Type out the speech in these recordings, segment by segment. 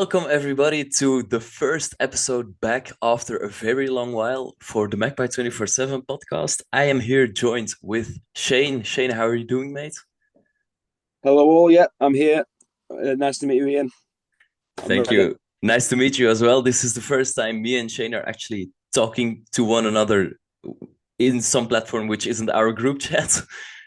Welcome, everybody, to the first episode back after a very long while for the Magpie 24/7 podcast. I am here joined with Shane. Shane, how are you doing, mate? Hello, all. Yeah, I'm here. Nice to meet you, Ian. I'm Thank ready. you. Nice to meet you as well. This is the first time me and Shane are actually talking to one another in some platform which isn't our group chat.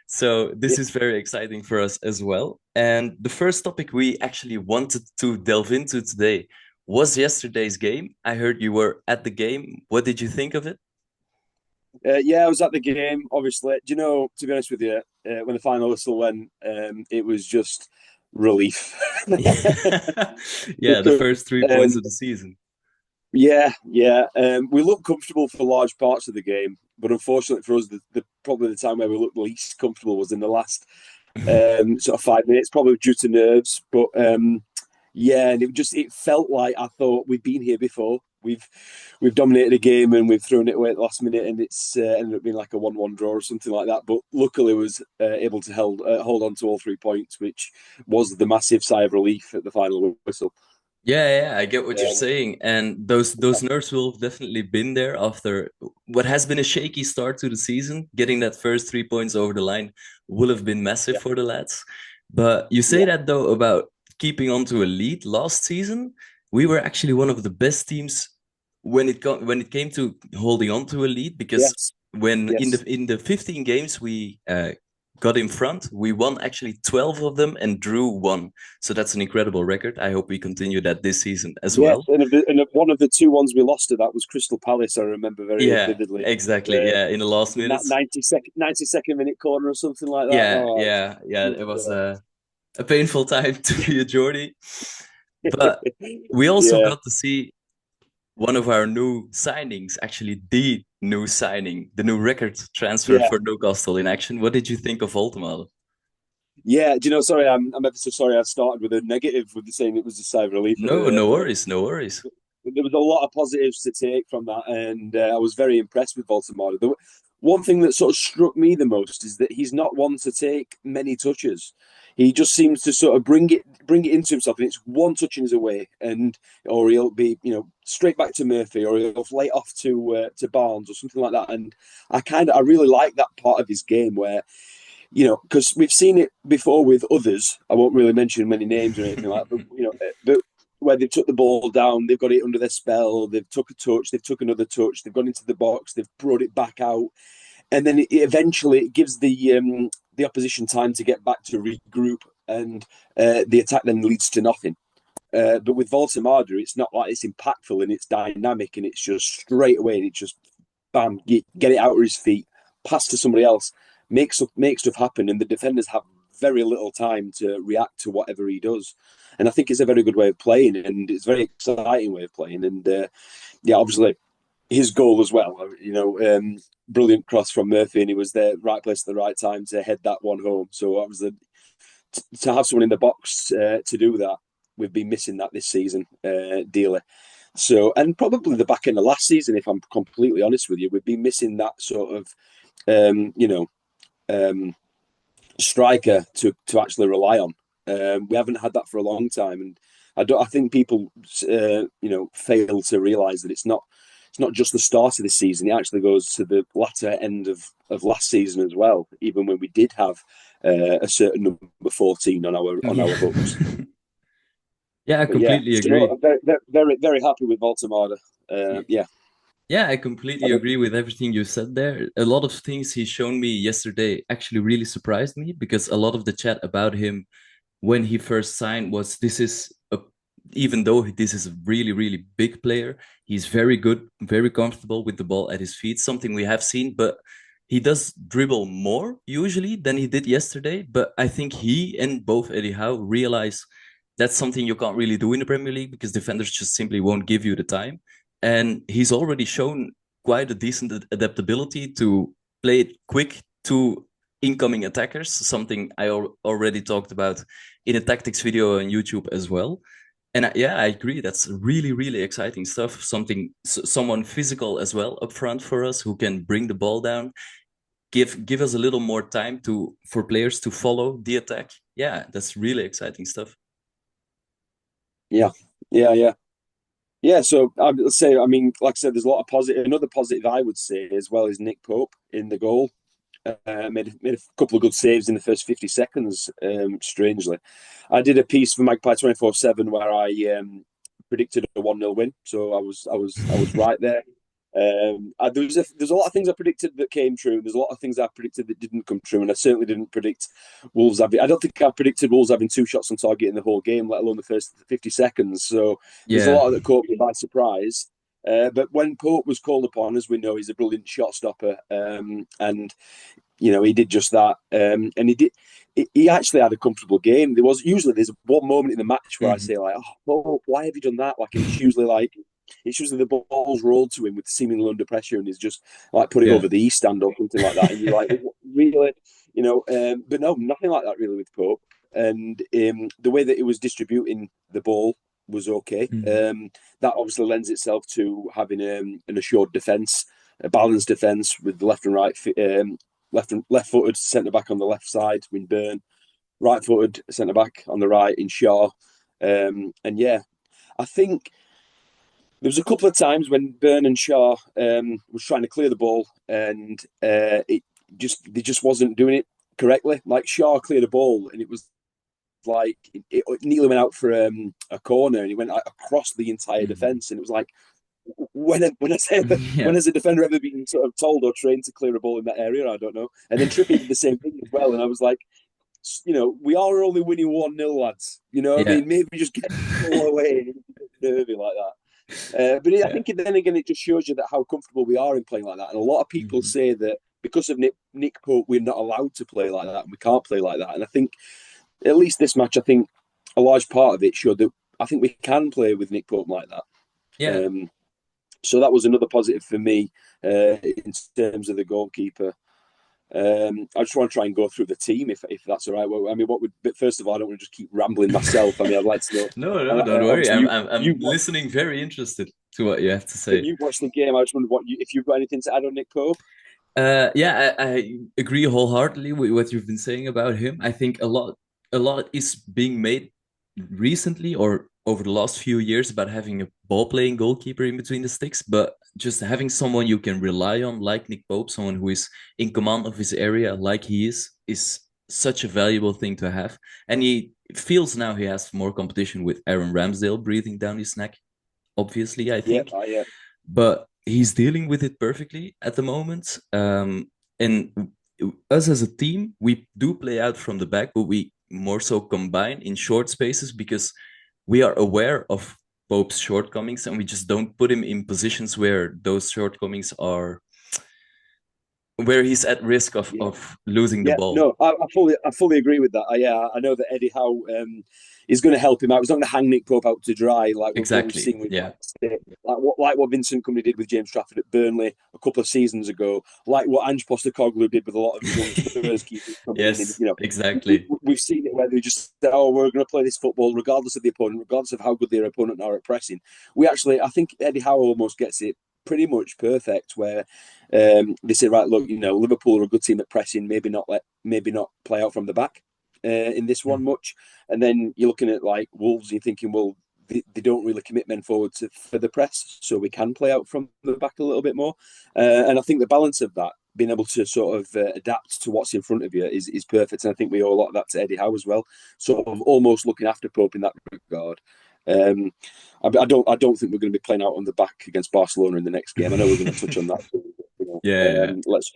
So Yeah, this is very exciting for us as well. And the first topic we actually wanted to delve into today was yesterday's game. I heard you were at the game. What did you think of it? yeah. I was at the game. Obviously, do you know? To be honest with you, when the final whistle went, it was just relief. Yeah, the Because, first 3 points um, of the season. yeah, yeah. We looked comfortable for large parts of the game, but unfortunately for us, the probably the time where we looked least comfortable was in the last sort of 5 minutes, probably due to nerves. But yeah, and it felt like I thought we'd been here before. We've dominated a game and we've thrown it away at the last minute, and it's ended up being like a 1-1 draw or something like that. But luckily, was able to hold on to all 3 points, which was the massive sigh of relief at the final whistle. Yeah, I get what you're Um, saying. And those nerves will have definitely been there after what has been a shaky start to the season. Getting that first 3 points over the line will have been massive yeah, for the lads. But you say yeah, that though about keeping on to a lead last season. We were actually one of the best teams when it came to holding on to a lead because yes, when yes. in the 15 games we got in front, we won actually 12 of them and drew one. So that's an incredible record. I hope we continue that this season as Yes, well. and one of the two ones we lost to that was Crystal Palace. I remember very Yeah, vividly. exactly. The Yeah, in the last minutes. 92nd minute corner or something like that. Yeah, Oh, yeah. It was a painful time to be a Geordie. But we also yeah, got to see one of our new signings, actually the new signing, the new record transfer yeah, for Newcastle in action. What did you think of Voltemade? yeah. Do you know? Sorry, I'm ever so sorry. I started with a negative with saying it was a sigh of relief No, earlier, no but worries, no worries. there was a lot of positives to take from that, and I was very impressed with Baltimore. One thing that sort of struck me the most is that he's not one to take many touches. He just seems to sort of bring it into himself, and it's one touch in his away, and or he'll be straight back to Murphy, or he'll lay off to Barnes or something like that. And I really like that part of his game where because we've seen it before with others. I won't really mention many names or anything like that, but where they've took the ball down, they've got it under their spell, they've took a touch, they've took another touch, they've gone into the box, they've brought it back out, and then eventually it gives the opposition time to get back to regroup, and the attack then leads to nothing. But with Voltamada, it's not like it's impactful and it's dynamic and it's just straight away and it's just bam, get it out of his feet, pass to somebody else, make stuff happen, and the defenders have very little time to react to whatever he does. And I think it's a very good way of playing, and it's a very exciting way of playing. And yeah, obviously his goal as well. Brilliant cross from Murphy, and he was there, right place at the right time to head that one home. So obviously, to have someone in the box to do that, we've been missing that this season dearly. So, and probably the back end of last season, if I'm completely honest with you, we've been missing that sort of, um, you know, um, striker to actually rely on. We haven't had that for a long time, and I think people, fail to realise that it's not just the start of the season. It actually goes to the latter end of last season as well. Even when we did have a certain number 14 on Yeah. our books. Yeah, I But yeah, completely so agree. I'm very, very, very happy with Baltimore. Yeah, Yeah, I completely agree with everything you said there. A lot of things he shown me yesterday actually really surprised me because a lot of the chat about him when he first signed was even though this is a really, really big player, he's very good, very comfortable with the ball at his feet, something we have seen, but he does dribble more usually than he did yesterday. But I think he and both Eddie Howe realize that's something you can't really do in the Premier League because defenders just simply won't give you the time. And he's already shown quite a decent adaptability to play it quick to incoming attackers, something I already talked about in a tactics video on YouTube as well. And yeah, I agree. That's really, really exciting stuff. Someone physical as well up front for us who can bring the ball down, give us a little more time to for players to follow the attack. Yeah, that's really exciting stuff. yeah, Yeah, yeah. Yeah, so I'd say, I mean, like I said, there's a lot of positive. Another positive I would say as well is Nick Pope in the goal. Made a couple of good saves in the first 50 seconds. Strangely, I did a piece for Magpie 24/7 where I predicted a 1-0 win. So I was right there. There's a lot of things I predicted that came true. There's a lot of things I predicted that didn't come true, and I certainly didn't predict Wolves having. I don't think I predicted Wolves having two shots on target in the whole game, let alone the first 50 seconds. So there's a Yeah. lot that caught me by surprise. But when Pope was called upon, as we know, he's a brilliant shot stopper, and he did just that, and he did. He actually had a comfortable game. There's one moment in the match where I Mhm. say like, "Oh, why have you done that?" Like, and it's usually the ball's rolled to him with seemingly under pressure, and he's just like put it Yeah. over the east stand or something like that. And you're like, really, but no, nothing like that really with Pope. And the way that he was distributing the ball was okay. Mhm. That obviously lends itself to having an assured defence, a balanced defence with left and right, left-footed centre back on the left side in Burn, right-footed centre back on the right in Shaw, and yeah, I think there was a couple of times when Burn and Shaw was trying to clear the ball, and they just wasn't doing it correctly. Like Shaw cleared a ball, and it was like it nearly went out for a corner, and he went across the entire Mhm. defence, and it was like when Yeah. has a defender ever been sort of told or trained to clear a ball in that area? I don't know. And then Trippier did the same thing as well, and I was like, we are only winning 1-0, lads. You know what I Yeah. mean? Maybe just get the ball away and nervy like that. I Yeah. think then again, it just shows you that how comfortable we are in playing like that. And a lot of people Mhm. say that because of Nick Pope, we're not allowed to play like that and we can't play like that. And I think at least this match, I think a large part of it showed that I think we can play with Nick Pope like that. Yeah. So that was another positive for me in terms of the goalkeeper. I just want to try and go through the team if that's all right. Well, I mean, but first of all, I don't want to just keep rambling myself. I mean, I'd like to know. No, no, don't worry. Obviously, I'm you I'm you I'm listening very interested to what you have to say. you watched the game. I just wondered if you've got anything to add on Nick Pope. Yeah, I agree wholeheartedly with what you've been saying about him. I think a lot is being made recently or over the last few years about having a ball playing goalkeeper in between the sticks, but just having someone you can rely on, like Nick Pope, someone who is in command of his area, like he is such a valuable thing to have. And he feels now he has more competition with Aaron Ramsdale breathing down his neck, obviously, I Yeah, think, yeah, but he's dealing with it perfectly at the moment. And us as a team, we do play out from the back, but we more so combine in short spaces because we are aware of Pope's shortcomings and we just don't put him in positions where those shortcomings are where he's at risk of yeah. of losing the Yeah, ball. no, I fully agree with that. Yeah, I know that Eddie Howe is going to help him out. He's not going to hang Nick Pope out to dry like what we've Exactly. seen with Yeah. like what Vincent Company did with James Trafford at Burnley a couple of seasons ago, like what Ange Postecoglou did with a lot of young Spurs keepers coming in. And Yes, exactly. we've seen it where they just say, "Oh, we're going to play this football regardless of the opponent, regardless of how good their opponent are at pressing." I think Eddie Howe almost gets it pretty much perfect where they say, right, look, Liverpool are a good team at pressing, maybe not play out from the back in this one much. And then you're looking at like Wolves, and you're thinking, well, they don't really commit men forward for the press, so we can play out from the back a little bit more. And I think the balance of that, being able to sort of adapt to what's in front of you, is perfect. And I think we owe a lot of that to Eddie Howe as well, sort of almost looking after Pope in that regard. Um, I don't think we're going to be playing out on the back against Barcelona in the next game. I know we're going to touch on that. Yeah. Let's.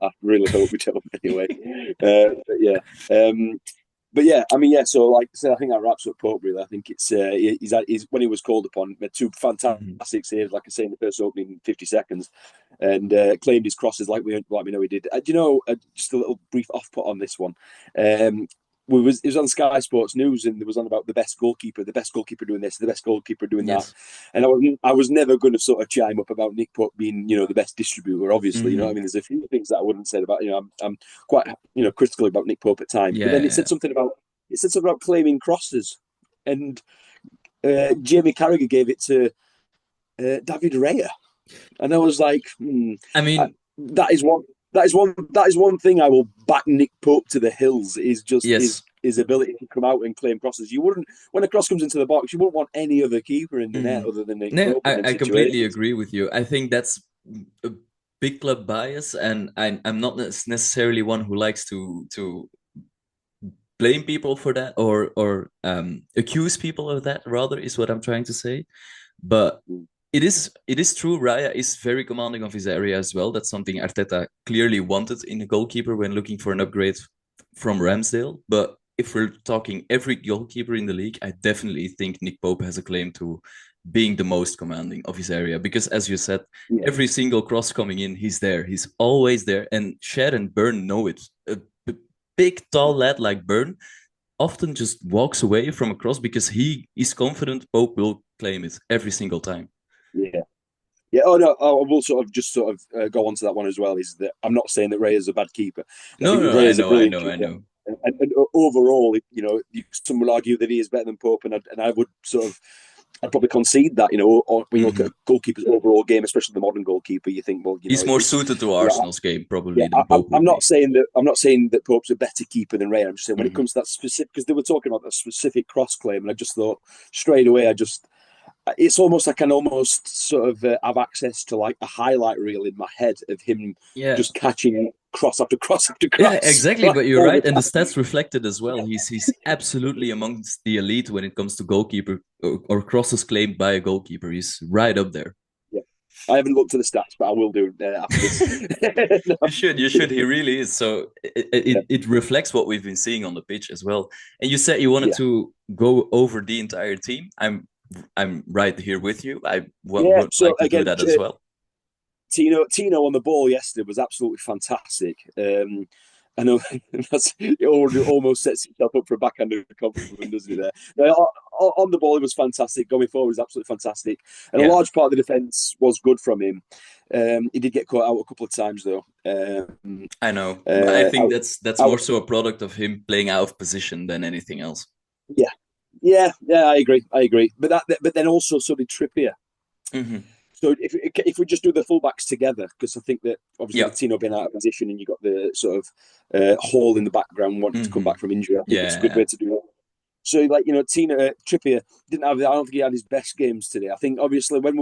I really hope we don't anyway. But yeah. But yeah, I mean, yeah. So, like I said, I think that wraps up Pope. Really, I think he's when he was called upon, made two Mhm. fantastic saves, like I say in the first opening 50 seconds, and claimed his crosses like we know he did. Just a little brief off put on this one. It was on Sky Sports News, and there was on about the best goalkeeper doing this, the best goalkeeper doing that, Yes. and I was never going to sort of chime up about Nick Pope being the best distributor. Obviously, I Hmm. mean, there's a few things that I wouldn't say about I'm quite critical about Nick Pope at times, but then Yeah. it said something about claiming crosses, and Jamie Carragher gave it to David Raya, and I was like, I I, mean, that is one thing I will back Nick Pope to the hills is just his yes. his ability to come out and claim crosses. You wouldn't, when a cross comes into the box, you wouldn't want any other keeper in the net Mhm. other than Nick No, Pope in them I completely situations. agree with you. I think that's a big club bias, and I'm not necessarily one who likes to blame people for that or accuse people of that. Rather, is what I'm trying to say. But it is true. Raya is very commanding of his area as well. That's something Arteta clearly wanted in a goalkeeper when looking for an upgrade from Ramsdale. But if we're talking every goalkeeper in the league, I definitely think Nick Pope has a claim to being the most commanding of his area because, as you said, Yeah, every single cross coming in, he's there. He's always there. And Sher and Byrne know it. A big, tall lad like Byrne often just walks away from a cross because he is confident Pope will claim it every single time. yeah. Yeah, oh no, I will go on to that one as well. Is that I'm not saying that Ray is a bad keeper. I No, think no, Ray I is a know, I brilliant know, I keeper, know. and overall, some would argue that he is better than Pope, and I would I'd probably concede that. Or when you look at Mm-hmm. a goalkeeper's overall game, especially the modern goalkeeper, you think, well, He's more it's suited to yeah, Arsenal's game yeah. probably than Pope I'm would not be. saying that Pope's a better keeper than Ray. I'm just saying when it Mm-hmm. comes to that specific, because they were talking about that specific cross claim, and I just thought straight away, it's almost like I can almost have access to like a highlight reel in my head of him Yeah, just catching cross after cross after yeah, cross exactly. like But you're all the right, and the time. stats reflected as well. He's absolutely amongst the elite when it comes to goalkeeper or crosses claimed by a goalkeeper. He's right up there. Yeah, I haven't looked at the stats, but I will do after this. No, You should, you should. He really is. So yeah, it reflects what we've been seeing on the pitch as well. And you said you wanted yeah, to go over the entire team. I'm right here with you. I yeah. would So like to do again, that as well. Tino on the ball yesterday was absolutely fantastic. I know it almost sets itself up for a backhanded compliment, doesn't it? There, now, on the ball, he was fantastic. Going forward, was absolutely fantastic, and a Yeah, large part of the defence was good from him. He did get caught out a couple of times though. I know, but I think Out, that's more out, so a product of him playing out of position than anything else. yeah, yeah. I agree. But then also so did Trippier. Hmm. So if we just do the fullbacks together, because I think that obviously Yeah. with Tino being out of position and you got the Hall in the background wanting to come Hmm. back from injury, I think it's a good Yeah. way to do it. So Tino Trippier didn't have. I don't think he had his best games today. I think obviously when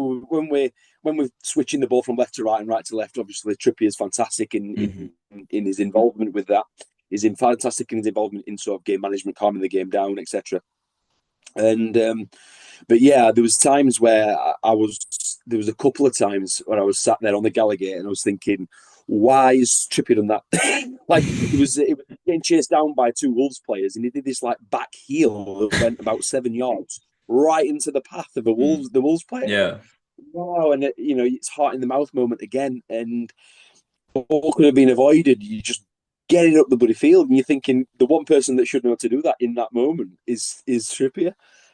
we're switching the ball from left to right and right to left, obviously Trippier is fantastic Hmm. in his involvement with that. He's fantastic in his involvement in sort of game management, calming the game down, etc. And but yeah, there was times where I was. There was a couple of times when I was sat there on the Gallagher and I was thinking, why is Trippier done that? Like it was getting chased down by two Wolves players, and he did this like back heel that went about 7 yards right into the path of the Wolves player. Yeah. Wow, and it's heart in the mouth moment again, and all could have been avoided. You just getting up the bloody field, and you're thinking the one person that should know how to do that in that moment is Trippier.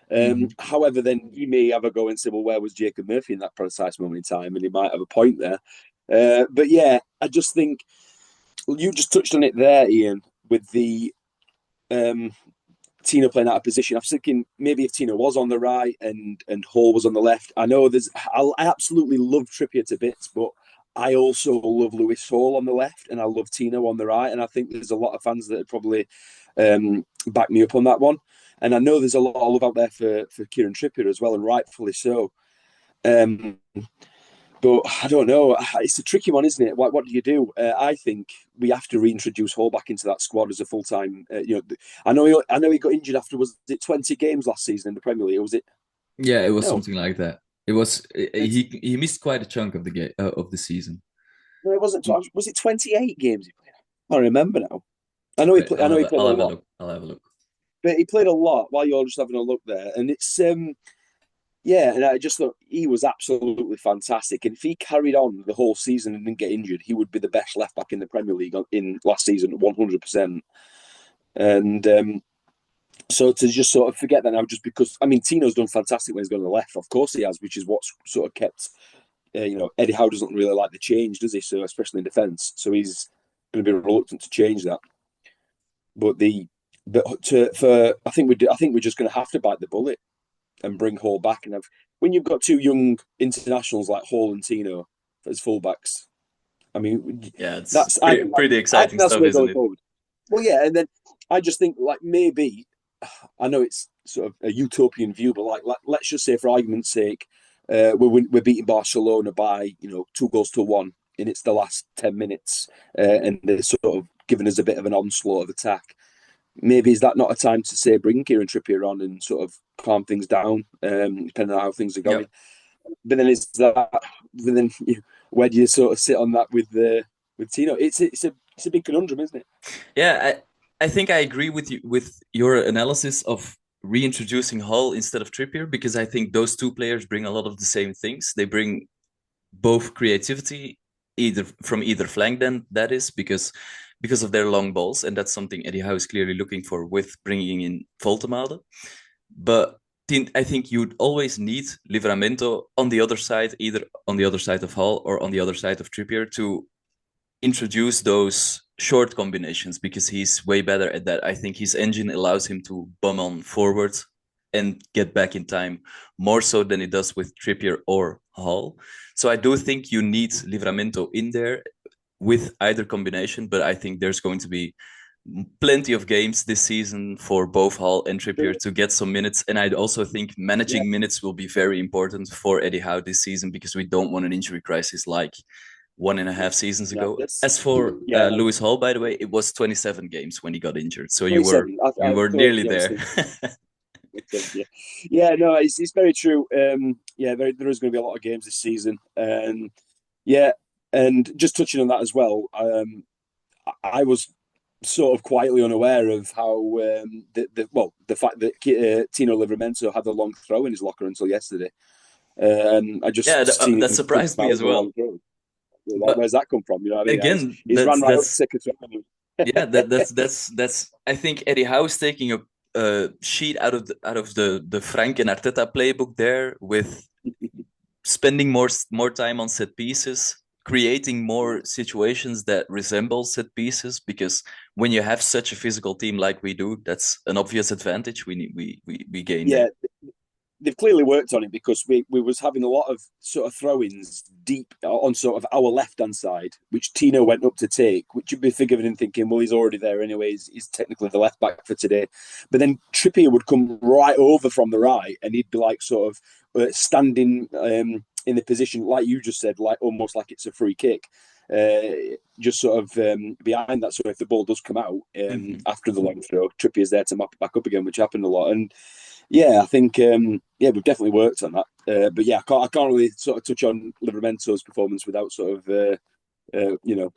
Hmm. However, then you may have a go and say, well, where was Jacob Murphy in that precise moment in time? And he might have a point there. But yeah, I just think you just touched on it there, Ian, with the um, Tino playing out of position. I was thinking maybe if Tino was on the right and Hall was on the left. I absolutely love Trippier to bits, but I also love Lewis Hall on the left and I love Tino on the right. And I think there's a lot of fans that would probably back me up on that one. And I know there's a lot of love out there for Kieran Trippier as well, and rightfully so. Um, but I don't know. It's a tricky one, isn't it? What do you do? I think we have to reintroduce Hall back into that squad as a full time. I know he got injured after was it 20 games last season in the Premier League? Or was it Yeah, it was no? something like that. It was It's, he missed quite a chunk of the game of the season. no, it wasn't. Was it 28 games he played? I don't remember now. I know he Wait, played. I know he played I'll a have a lot, look. I'll have a look. but he played a lot while you're just having a look there, and it's yeah, and I just thought he was absolutely fantastic. And if he carried on the whole season and didn't get injured, he would be the best left back in the Premier League in last season, 100%. And so to just sort of forget that now, just because I mean Tino's done fantastic when he's gone to the left, of course he has, which is what's sort of kept. Eddie Howe doesn't really like the change, does he? So especially in defence, so he's going to be reluctant to change that. But I think we're just going to have to bite the bullet and bring Hall back and have when you've got two young internationals like Hall and Tino as fullbacks. I mean, Yeah, it's that's pretty I exciting think that's stuff, where isn't going it? forward. Well, yeah, and then I just think like maybe I know it's sort of a utopian view, but like let's just say for argument's sake, we're beating Barcelona by 2 goals to 1, and it's the last 10 minutes, and they're sort of giving us a bit of an onslaught of attack. Maybe is that not a time to say bring Kieran Trippier on and sort of calm things down, depending on how things are Yeah. going. But then is that? But then where do you sort of sit on that with Tino? It's a big conundrum, isn't it? Yeah, I think I agree with you with your analysis of reintroducing Hull instead of Trippier because I think those two players bring a lot of the same things. They bring both creativity either from either flank, then that is because of their long balls, and that's something Eddie Howe is clearly looking for with bringing in Voltemade. But I think you'd always need Livramento on the other side, either on the other side of Hull or on the other side of Trippier to introduce those short combinations because he's way better at that. I think his engine allows him to bomb on forward and get back in time more so than it does with Trippier or Hall. So I do think you need Livramento in there with either combination, but I think there's going to be plenty of games this season for both Hall and Trippier to get some minutes. And I also think Yeah, managing minutes will be very important for Eddie Howe this season because we don't want an injury crisis like 1.5 seasons no, ago. that's As for yeah, no, Lewis Hall, by the way, it was 27 games when he got injured. So 27. you I were thought nearly yeah, it was there. 27. Yeah, yeah, no, it's very true. Yeah, there is going to be a lot of games this season. Yeah, and just touching on that as well, I was sort of quietly unaware of how the fact that Tino Livramento had a long throw in his locker until yesterday. I Yeah, just seen that him come surprised me out with as a long well. throw. Like, But where's that come from? You know what I mean? again, He's ran right up to take a throw. yeah, that's. I think Eddie Howe's taking a sheet out of the Frank and Arteta playbook there with spending more time on set pieces, creating more situations that resemble set pieces. Because when you have such a physical team like we do, that's an obvious advantage we gain there. Yeah, they've clearly worked on it because we was having a lot of sort of throw-ins deep on sort of our left-hand side, which Tino went up to take, which you'd be forgiven in thinking, well, he's already there anyways. He's technically the left back for today. But then Trippier would come right over from the right, and he'd be like sort of standing in the position, like you just said, like almost like it's a free kick. Just sort of behind that. So if the ball does come out Mm-hmm. after the long throw, Trippier's there to map it back up again, which happened a lot. And yeah, I think yeah, we've definitely worked on that. But yeah, I can't really sort of touch on Livramento's performance without sort of you know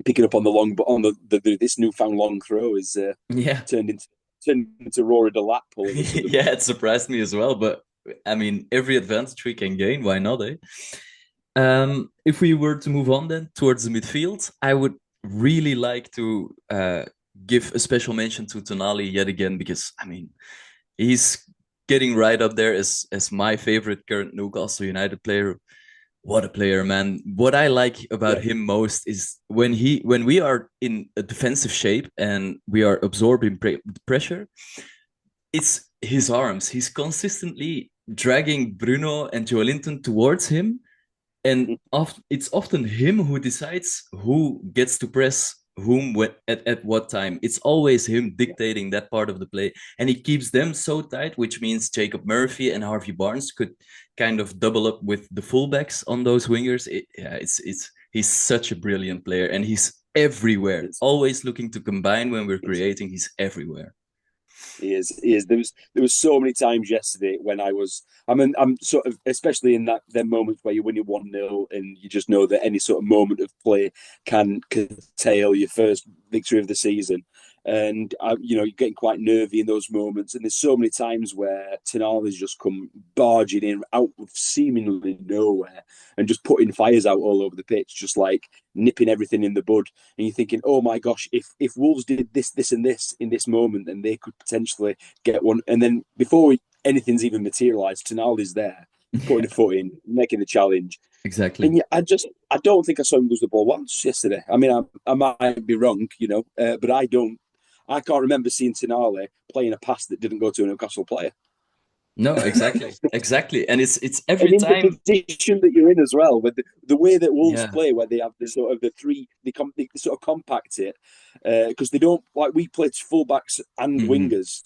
picking up on the long, but on the this newfound long throw is Yeah. turned into turned into Rory de Lap all of a sudden. Yeah, it surprised me as well. But I mean, every advantage we can gain, why not, eh? If we were to move on then towards the midfield, I would really like to give a special mention to Tonali yet again because I mean he's getting right up there as my favorite current Newcastle United player. What a player, man! What I like about Yeah, him most is when we are in a defensive shape and we are absorbing pressure, it's his arms. He's consistently dragging Bruno and Joelinton towards him, and it's often him who decides who gets to press whom at what time. It's always him yeah, dictating that part of the play, and he keeps them so tight, which means Jacob Murphy and Harvey Barnes could kind of double up with the fullbacks on those wingers. Yeah, it's he's such a brilliant player, and he's everywhere. it's Always looking to combine when we're creating. He's everywhere. He is. He is. There was so many times yesterday when I'm sort of especially in that them moments where you're winning 1-0 and you just know that any sort of moment of play can curtail your first victory of the season. And you're getting quite nervy in those moments. And there's so many times where Tenali's just come barging in out of seemingly nowhere and just putting fires out all over the pitch, just like nipping everything in the bud. And you're thinking, oh my gosh, if Wolves did this, and this in this moment, then they could potentially get one. And then before anything's even materialised, Tonali's there, putting Yeah, a foot in, making the challenge. exactly. And yeah, I don't think I saw him lose the ball once yesterday. I mean, I might be wrong, but I can't remember seeing Tonali playing a pass that didn't go to a Newcastle player. No, exactly, exactly, and it's And every in the time. position that you're in as well, with the way that Wolves Yeah. play, where they have the sort of the three, they sort of compact it, because they don't like we play fullbacks and Hmm. wingers,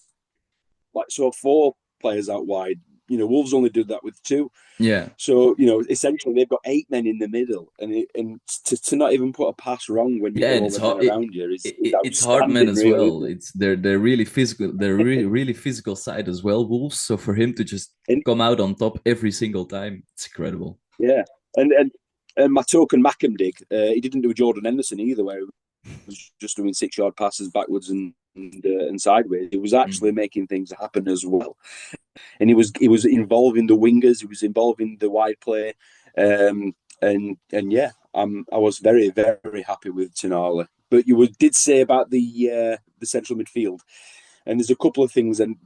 like so four players out wide. Wolves only do that with two. Yeah, So essentially they've got eight men in the middle, and to not even put a pass wrong when you've yeah, got and all it's the men hard. around you is It's hard men outstanding, as really, well. isn't it? It's they're really physical. They're really physical side as well, Wolves. So for him to just And come out on top every single time, it's incredible. yeah, and my token Mackendig, he didn't do Jordan Henderson either, where he was just doing 6 yard passes backwards and sideways. He was actually Mm. making things happen as well, and he was involving the wingers. He was involving the wide play, um, and yeah, I was very very happy with Tonali. But did say about the central midfield, and there's a couple of things. And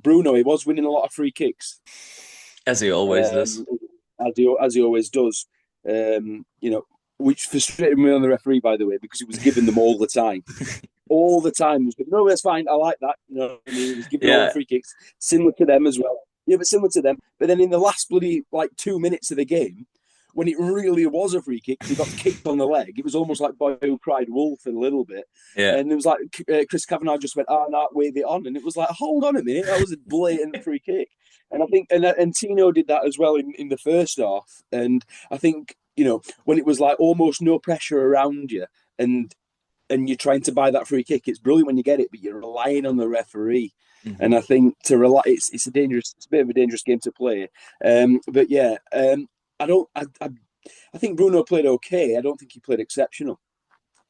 Bruno, he was winning a lot of free kicks, As he always does. um, as he always does. Which frustrated me on the referee, by the way, because he was giving them all the time. All the time. He was going, no, that's fine. I like that. You know what I mean? He was giving all the Yeah, free kicks, similar to them as well. Yeah, but similar to them. But then in the last bloody 2 minutes of the game, when it really was a free kick, because he got kicked on the leg, it was almost like Boy Who Cried Wolf a little bit. yeah, And it was like Chris Kavanagh just went, "Oh, no, wave it on," and it was like, "Hold on a minute, that was a blatant free kick." And I think, and Tino did that as well in the first half. And I think when it was like almost no pressure around you, and you're trying to buy that free kick, it's brilliant when you get it, but you're relying on the referee. And hmm, I think to rely, it's a bit of a dangerous game to play. But yeah, I don't, I think Bruno played okay. I don't think he played exceptional.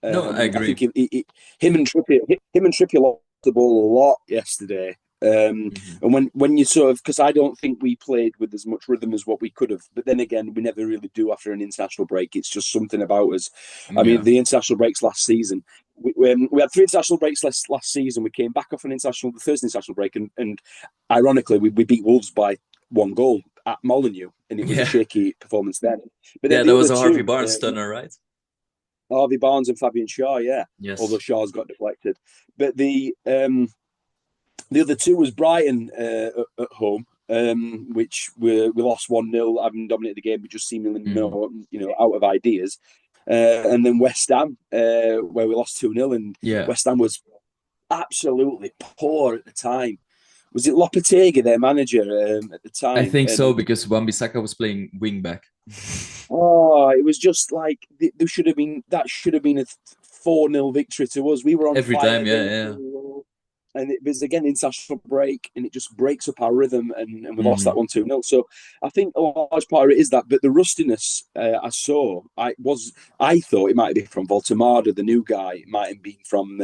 no, I I think agree. him and Trippier lost the ball a lot yesterday. Hmm. And when you sort of, because I don't think we played with as much rhythm as what we could have, but then again, we never really do after an international break. It's just something about us. I mean, Yeah, the international breaks last season, we had three international breaks last season. We came back off the first international break, and ironically, we beat Wolves by 1 goal at Molineux, and it was a yeah, shaky performance then. But then yeah. the That was other a Harvey two, Barnes stunner, right? Harvey Barnes and Fabian Shaw, yeah. Although Yes. Shaw's got deflected, but the other two was Brighton at home, which we lost 1-0, having dominated the game, but just seemingly Hmm. no, out of ideas. And then West Ham, where we lost 2-0, and Yeah, West Ham was absolutely poor at the time. Was it Lopetegui, their manager, at the I time? think so And because Wan-Bissaka was playing wing back. oh, it was just like there should have been a 4-0 victory to us. We were on Every fire time, yeah, going yeah. 2-0. And it was again international break, and it just breaks up our rhythm, and we lost that Hmm. 1-2-0. So I think a large part of it is that, but the rustiness I thought it might be from Voltemada, the new guy. It might have been from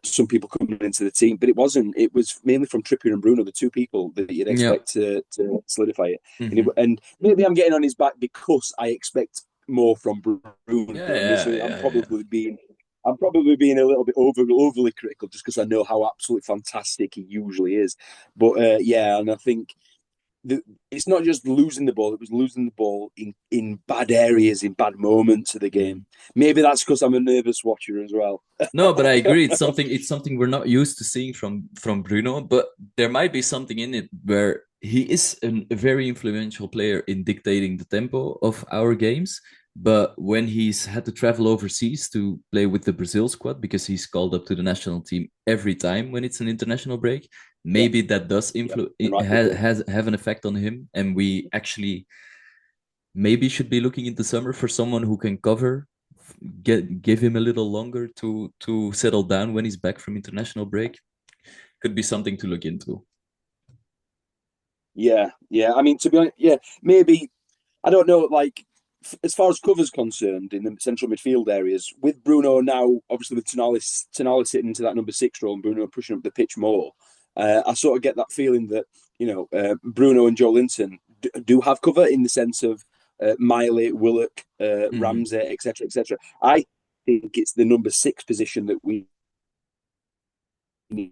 some people coming into the team, but it wasn't. It was mainly from Trippier and Bruno, the two people that you'd Yeah. expect to solidify it. Hmm. And maybe I'm getting on his back because I expect more from Yeah, Bruno. yeah, So yeah, yeah. I'm probably being a little bit overly critical just because I know how absolutely fantastic he usually is. But yeah, and I think it's not just losing the ball; it was losing the ball in bad areas, in bad moments of the game. Mhm. Maybe that's because I'm a nervous watcher as well. No, but I agree. It's something we're not used to seeing from Bruno, but there might be something in it where he is a very influential player in dictating the tempo of our games. But when he's had to travel overseas to play with the Brazil squad because he's called up to the national team every time when it's an international break, Yeah, maybe that does yeah, influ and rightly has, so. has have an effect on him, and we actually maybe should be looking in the summer for someone who can cover, give him a little longer to settle down when he's back from international break. Could be something to look into. Yeah, yeah. I mean, to be honest, yeah, maybe I don't know. Like as far as covers concerned in the central midfield areas, with Bruno now, obviously with Tonali sitting into that number 6 role and Bruno pushing up the pitch more, I sort of get that feeling that Bruno and Joe Linton do have cover in the sense of Miley, Willock, Mhm. Ramsey, etc., etc. I think it's the number 6 position that we need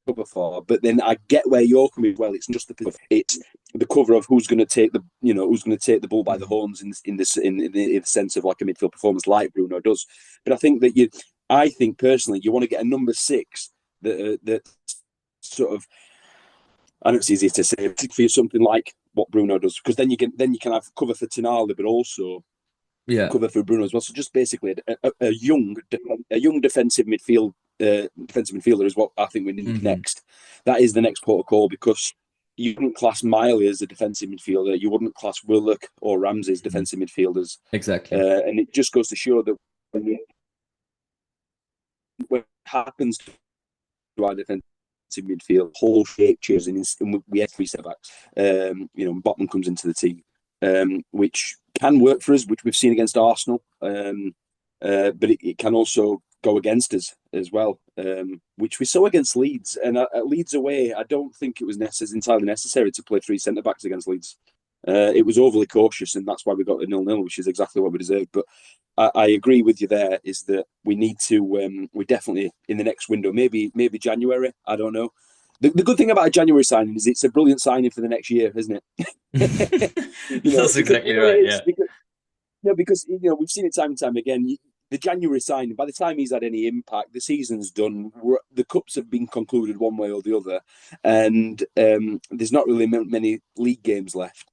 cover for. But then I get where you're coming. Well, it's not just it's the cover of who's going to take the bull by the Mhm. horns in the sense of like a midfield performance like Bruno does. But I think personally you want to get a number 6 that's sort of, I know it's easier to say, for something like what Bruno does, because then you can have cover for Tonali, but also Yeah. cover for Bruno as well. So just basically a young defensive midfielder is what I think we need Hmm. next. That is the next port of call, because you wouldn't class Miley as a defensive midfielder. You wouldn't class Willock or Ramsey as Hmm. defensive midfielders. Exactly. And it just goes to show that when it happens to our defensive midfield, whole shape changes, and we have three centre backs. Botman comes into the team, which can work for us, which we've seen against Arsenal. But it can also go against us as well, which we saw against Leeds. And at Leeds away, I don't think it was entirely necessary to play three centre backs against Leeds. It was overly cautious, and that's why we got the 0-0, which is exactly what we deserved. But I agree with you there. Is that we need to? We definitely in the next window, maybe January. I don't know. The good thing about a January signing is it's a brilliant signing for the next year, isn't it? That's Because exactly right. it is Yeah. because we've seen it time and time again. The January signing, by the time he's had any impact, the season's done. The cups have been concluded one way or the other, and there's not really many league games left.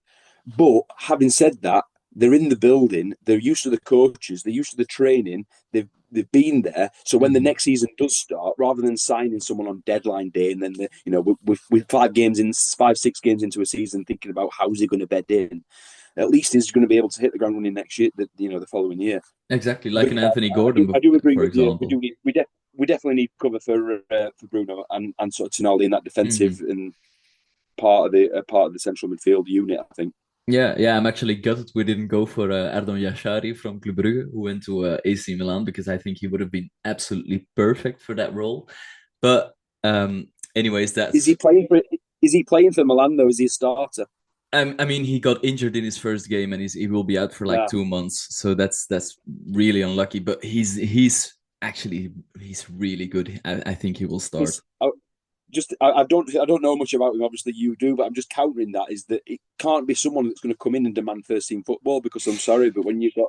But having said that, they're in the building. They're used to the coaches. They're used to the training. They've been there. So when the Hmm. next season does start, rather than signing someone on deadline day and then with 5 6 games into a season, thinking about how's he going to bed in, at least he's going to be able to hit the ground running next year. The following year. Exactly, like But an yeah, Anthony I Gordon, do I do agree for with you. example. We definitely need cover for Bruno and sort of Tonali in that Hmm. defensive and part of the central midfield unit. I think. Yeah, yeah, I'm actually gutted we didn't go for Erdon Yashari from Club Brugge, who went to AC Milan, because I think he would have been absolutely perfect for that role. But anyways, Is that's. he playing for? Is he playing for Milan though? Is he a starter? I mean, he got injured in his first game, and he will be out for like Yeah, 2 months. So that's really unlucky. But he's actually he's really good. I think he will start. because I don't know much about him. Obviously, you do, but I'm just countering that is that it can't be someone that's going to come in and demand first team football. Because I'm sorry, but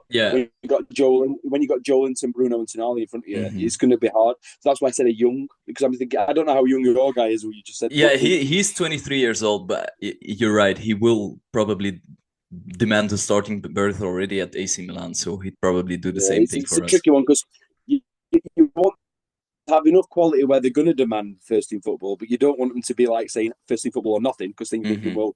Yeah. when you got Joelinton, Bruno, and Tonali in front of you, Hmm. it's going to be hard. So that's why I said a young, because I'm thinking I don't know how young your guy is. Who you just said, but Yeah, he's 23 years old, but you're right. He will probably demand a starting berth already at AC Milan, so he'd probably do the yeah, same thing it's a for us. tricky one because you want have enough quality where they're going to demand first team football, but you don't want them to be like saying first team football or nothing, because then you're thinking, Hmm. well,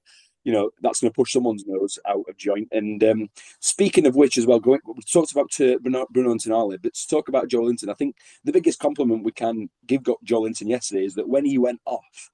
that's going to push someone's nose out of joint. And speaking of which, as well, we talked about Bruno and Tonali, but to talk about Joelinton, I think the biggest compliment we can give Joelinton yesterday is that when he went off,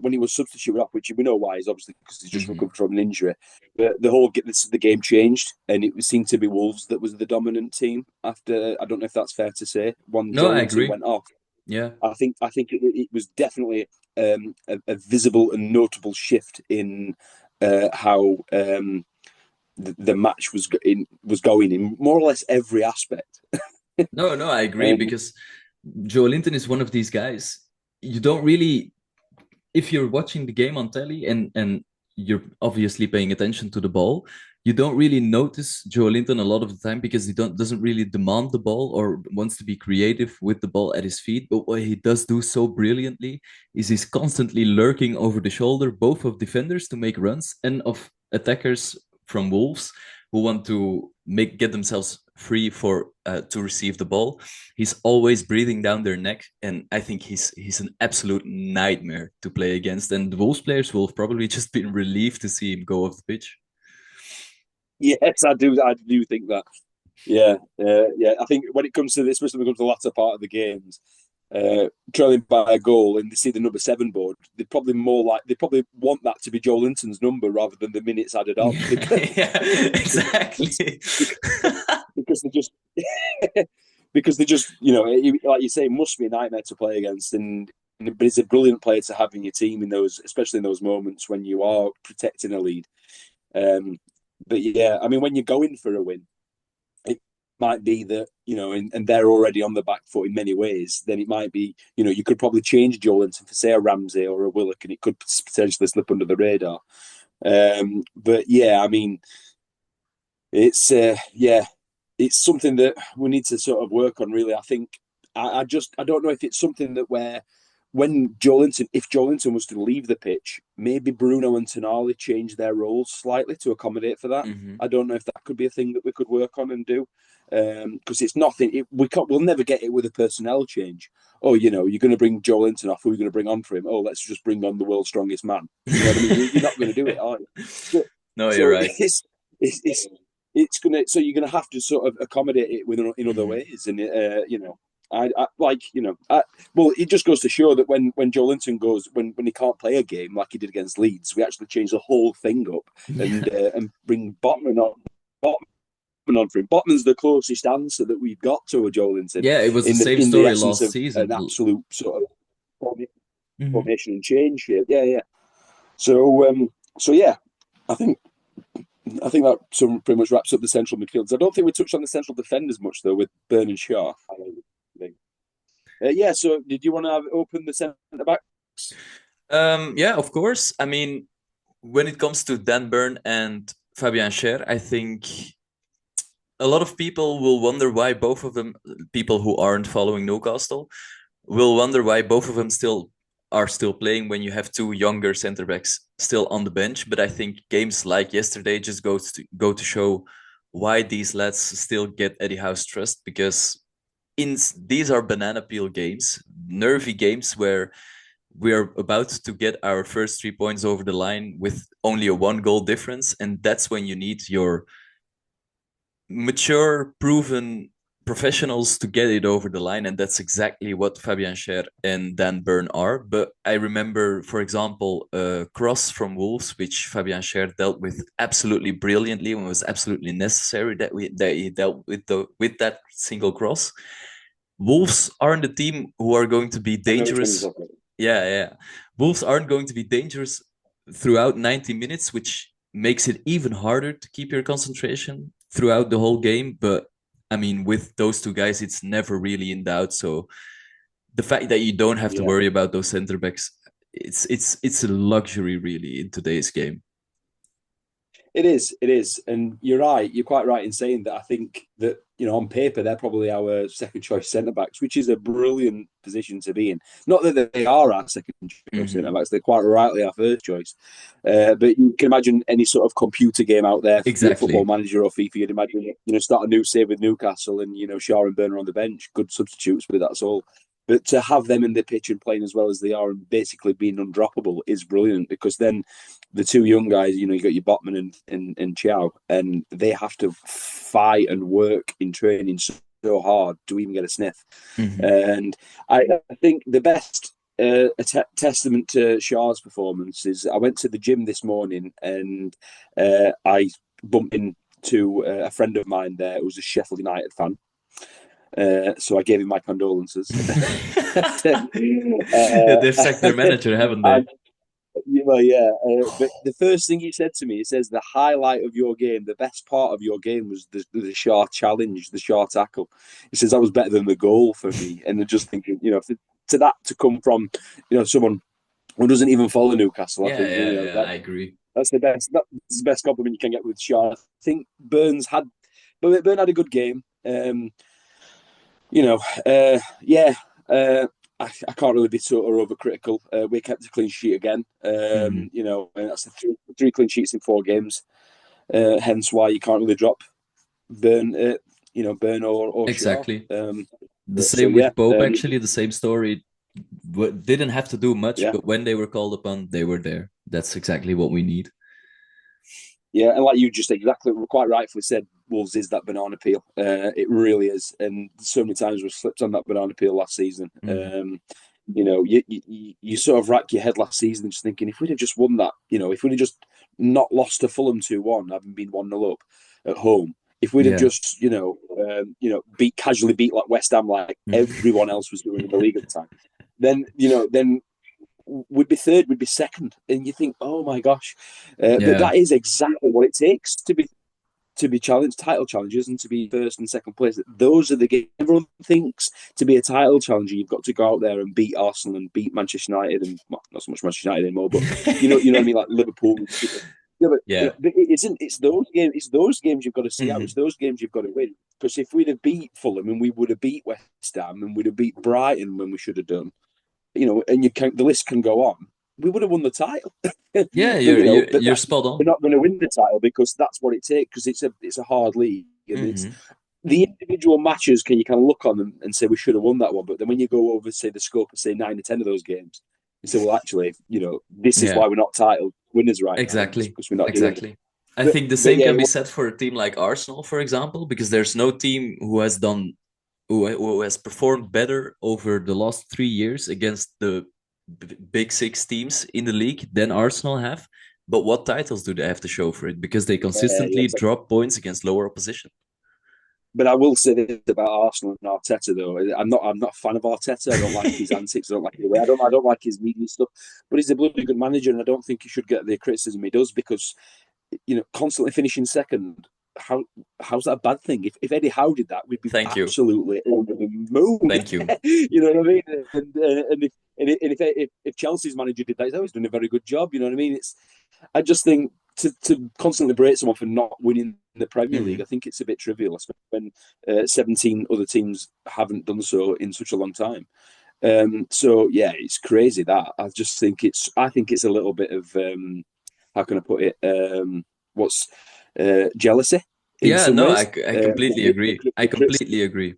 when he was substituted off, which we know why is obviously because he's just Hmm. recovered from an injury. The game changed, and it seemed to be Wolves that was the dominant team. After, I don't know if that's fair to say, when No, I Joelinton agree. went off, Yeah. I think it was definitely a visible and notable shift in how the match was going in more or less every aspect. No, no, I agree, Um, because Joe Linton is one of these guys. You don't really, if you're watching the game on telly and you're obviously paying attention to the ball, you don't really notice Joe Linton a lot of the time, because he doesn't really demand the ball or wants to be creative with the ball at his feet. But what he does do so brilliantly is he's constantly lurking over the shoulder, both of defenders to make runs and of attackers from Wolves who want to get themselves free for to receive the ball. He's always breathing down their neck, and I think he's an absolute nightmare to play against. And the Wolves players will have probably just been relieved to see him go off the pitch. yes, I do. I do think that. Yeah. I think when it comes to this, especially when it comes to the latter part of the games, trailing by a goal and they see the number 7 board, they probably want that to be Joe Linton's number rather than the minutes added on because Yeah, exactly. because they just because they just like you say, must be a nightmare to play against. But he's a brilliant player to have in your team in those, especially in those moments when you are protecting a lead. Um, but yeah, I mean, when you're going for a win, it might be that and they're already on the back foot in many ways. Then it might be you could probably change Joelinton for say a Ramsey or a Willock, and it could potentially slip under the radar. But yeah, I mean, it's it's something that we need to sort of work on. Really, I think I don't know if it's something that when Joelinton, if Joelinton was to leave the pitch, maybe Bruno and Tonali change their roles slightly to accommodate for that. Hmm. I don't know if that could be a thing that we could work on and do, because it's nothing. We'll never get it with a personnel change. Oh, you're going to bring Joelinton off. Who are you going to bring on for him? Oh, let's just bring on the world's strongest man. You know what I mean? You're not going to do it, are you? So, No, you're so right. it's it's gonna. So you're gonna have to sort of accommodate it in other Hmm. ways, and I like well, it just goes to show that when Joelinton goes when he can't play a game like he did against Leeds, we actually change the whole thing up Yeah. and bring Botman on for him. Botman's the closest answer that we've got to a Joelinton Yeah, it was the same in the story essence last of season. an absolute sort of Mhm. formation and change here. Yeah, yeah. So yeah, I think I think that pretty much wraps up the central midfielders. I don't think we touched on the central defenders much though with Burn and Shaw. Yeah. So, did you want to open the centre backs? Yeah, of course. I mean, when it comes to Dan Burn and Fabian Scher, I think a lot of people will wonder why both of them, people who aren't following Newcastle, will wonder why both of them still playing when you have two younger center backs still on the bench. But I think games like yesterday just go to show why these lads still get Eddie Howe's trust, because these are banana peel games, nervy games where we are about to get our first 3 points over the line with only a 1 goal difference, and that's when you need your mature, proven professionals to get it over the line, and that's exactly what Fabian Scher and Dan Burn are. But I remember, for example, a cross from Wolves, which Fabian Scher dealt with absolutely brilliantly and was absolutely necessary that he dealt with that single cross. Wolves aren't a team who are going to be I know which one you're dangerous. talking about. Yeah, yeah. Wolves aren't going to be dangerous throughout 90 minutes, which makes it even harder to keep your concentration throughout the whole game. But I mean, with those two guys, it's never really in doubt. So the fact that you don't have to Yeah. worry about those center backs, it's a luxury really in today's game. It is, and you're right. You're quite right in saying that. I think that on paper they're probably our second choice centre backs, which is a brilliant position to be in. Not that they are our second choice centre Hmm. backs; they're quite rightly our first choice. But you can imagine any sort of computer game out there, Football Exactly. Manager or FIFA. You'd imagine start a new save with Newcastle, and Shaw and Burner on the bench, good substitutes, but that's all. But to have them in the pitch and playing as well as they are and basically being undroppable is brilliant, because then the two young guys, you got your Botman and Chow, and they have to fight and work in training so hard to even get a sniff. Hmm. And I think the best testament to Shaw's performance is I went to the gym this morning and I bumped into a friend of mine there who's a Sheffield United fan. So I gave him my condolences. Yeah, they've sacked their manager, haven't they? and well, yeah. But the first thing he said to me, he says, the highlight of your game, the best part of your game was the short challenge, the short tackle. He says that was better than the goal for me. And they're just thinking, to that to come from, someone who doesn't even follow Newcastle, I Yeah, think, yeah, yeah. I agree. that's the best. That's the best compliment you can get with Shaw. I think Burn had a good game. You know, yeah. I can't really be sort of overcritical. We kept a clean sheet again. Hmm. And that's three clean sheets in 4 games. Hence why you can't really drop Burn, Burn or Shaw. Exactly. The So same yeah, with Pope, actually, the same story. Didn't have to do much, yeah, but when they were called upon, they were there. That's exactly what we need. yeah. And like you just exactly quite rightfully said, Wolves is that banana peel. It really is. And so many times we slipped on that banana peel last season. Hmm. You sort of rack your head last season just thinking if we'd have just won that, if we'd have just not lost to Fulham 2-1, having been 1-0 up at home, if we'd have Yeah. just, casually beat like West Ham like everyone else was doing in the league at the time, then we'd be third, we'd be second, and you think, oh my gosh, but Yeah. that is exactly what it takes to be challenged, title challengers, and to be first and second place. Those are the games. Everyone thinks to be a title challenger, you've got to go out there and beat Arsenal and beat Manchester United, and well, not so much Manchester United anymore, but you know what I mean, like Liverpool. Yeah, but Yeah. it isn't. It's those games. It's those games you've got to see out. It's Hmm. those games you've got to win. Because if we'd have beat Fulham and we would have beat West Ham and we'd have beat Brighton when we should have done, and the list can go on. We would have won the title. but Yeah, but you're spot we're on. not going to win the title because that's what it takes. Because it's a hard league, and it's Hmm. the individual matches. Can you kind of look on them and say we should have won that one? But then when you go over, say, the scope of say 9 or 10 of those games, you say, well, actually, this is Yeah, why we're not title winners right now exactly, because we're not doing it. exactly. I But think the but same yeah, can be said for a team like Arsenal, for example, because there's no team who has performed better over the last 3 years against the big six teams in the league than Arsenal have. But what titles do they have to show for it? Because they yeah, consistently drop points against lower opposition. But I will say this about Arsenal and Arteta though. I'm not a fan of Arteta. I don't like his antics. I don't like the way. I don't like his media stuff. But he's a bloody good manager, and I don't think he should get the criticism he does because constantly finishing second. How how's that a bad thing? If Eddie Howe did that, we'd be Thank you. absolutely over the moon. Thank you. You know what I mean? And if Chelsea's manager did that, he's always done a very good job. You know what I mean? I just think to constantly berate someone for not winning the Premier League, I Hmm. think it's a bit trivial, especially when 17 other teams haven't done so in such a long time. So yeah, it's crazy that I think it's a little bit of how can I put it? What's jealousy in Yeah, some no, ways. I completely agree. I The critics, completely agree.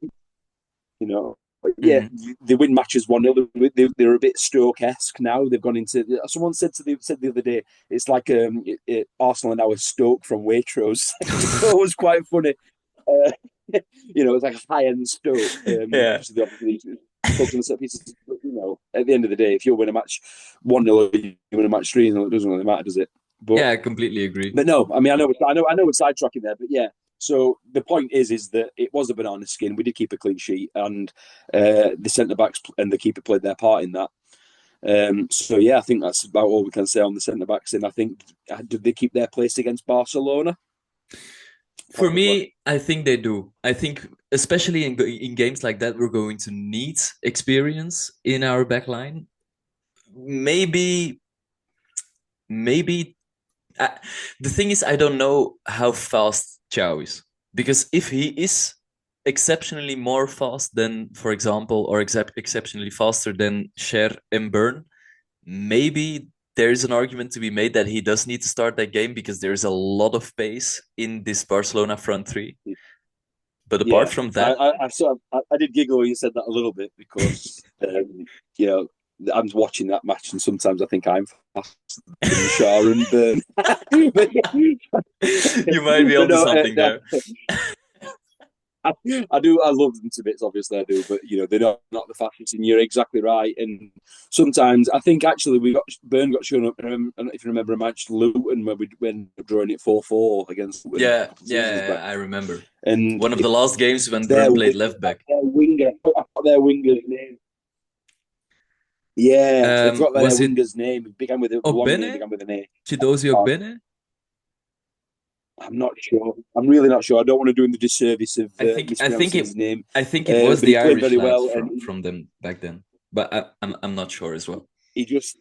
you know. But yeah, Hmm. they win matches 1-0. They're a bit Stoke-esque now. They've gone into. Someone said the other day, it's like Arsenal are now a Stoke from Waitrose, which I thought was quite funny. Uh, it's like a high-end Stoke. Yeah. Obviously, focus on the set pieces. But, at the end of the day, if you win a match 1-0, you win a match 3-0, it doesn't really matter, does it? But Yeah, I completely agree. but no, I mean, I know we're sidetracking there, but yeah. So the point is that it was a banana skin. We did keep a clean sheet, and the centre backs and the keeper played their part in that. So yeah, I think that's about all we can say on the centre backs. And I think did they keep their place against Barcelona? For Probably. me, I think they do. I think, especially in games like that, we're going to need experience in our backline. Maybe, maybe. I, the thing is, I don't know how fast Chow is because if he is exceptionally more fast than, for example, or exceptionally faster than Cher and Burn, maybe there is an argument to be made that he does need to start that game because there's a lot of pace in this Barcelona front three. But apart Yeah, from I that, I, I, sort of, I did giggle when you said that a little bit because you know I'm watching that match and sometimes I think I'm faster than Shaw and Burn. but, you might be onto no, something there. I do. I love them to bits. Obviously, I do. But they're not the fastest, and you're exactly right. And sometimes I think actually Burn got shown up. I don't know if you remember a match Luton where we went drawing it 4-4 against Luton a Yeah, couple of seasons yeah, back, I remember. and One of the last games when their Burn played left back. their winger. I forgot their winger's name. Yeah, I forgot their Was it winger's name. It began with a long name. Ogbene? Began with an A. Chidozie Ogbene? I'm not sure. I'm really not sure. I don't want to do him the disservice of I think I think mispronouncing his name. I think it was But he the played Irish very lads well, and from them back then, but I'm not sure as well. he just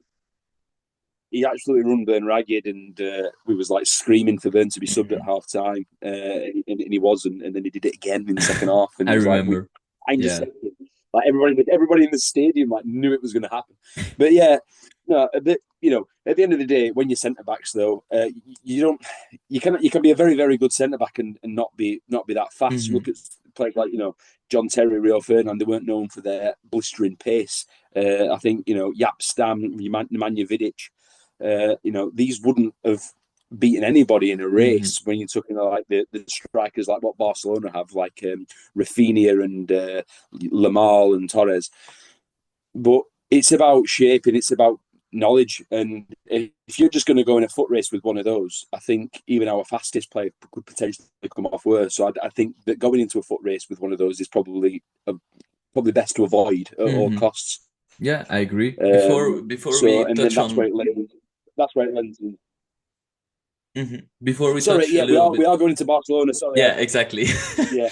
he absolutely run Burn ragged, and we was like screaming for Burn to be subbed at Mhm. half time, and he wasn't, and then he did it again in the second half, and I it was like we remember. kind of Yeah. said it. Like everybody in the stadium like knew it was going to happen, but yeah, no, at the end of the day, when you're centre backs though, you don't you can be a very very good centre back and not be that fast. Hmm. Look at players like John Terry, Rio Ferdinand. They weren't known for their blistering pace. I think Yap Stam, Nemanja Vidic. These wouldn't have beaten anybody in a Hmm. race when you're talking like the strikers like what Barcelona have, like Rafinha and Lamal and Torres. But it's about shape and it's about knowledge. And if you're just going to go in a foot race with one of those, I think even our fastest player could potentially come off worse. So I think that going into a foot race with one of those is probably best to avoid at all Hmm. costs. Yeah, I agree. Before So we and then touch that's where on it lends. That's where it lends. before we Sorry, touch a yeah, we little are we bit. are going to Barcelona. Sorry, Yeah, exactly. yeah,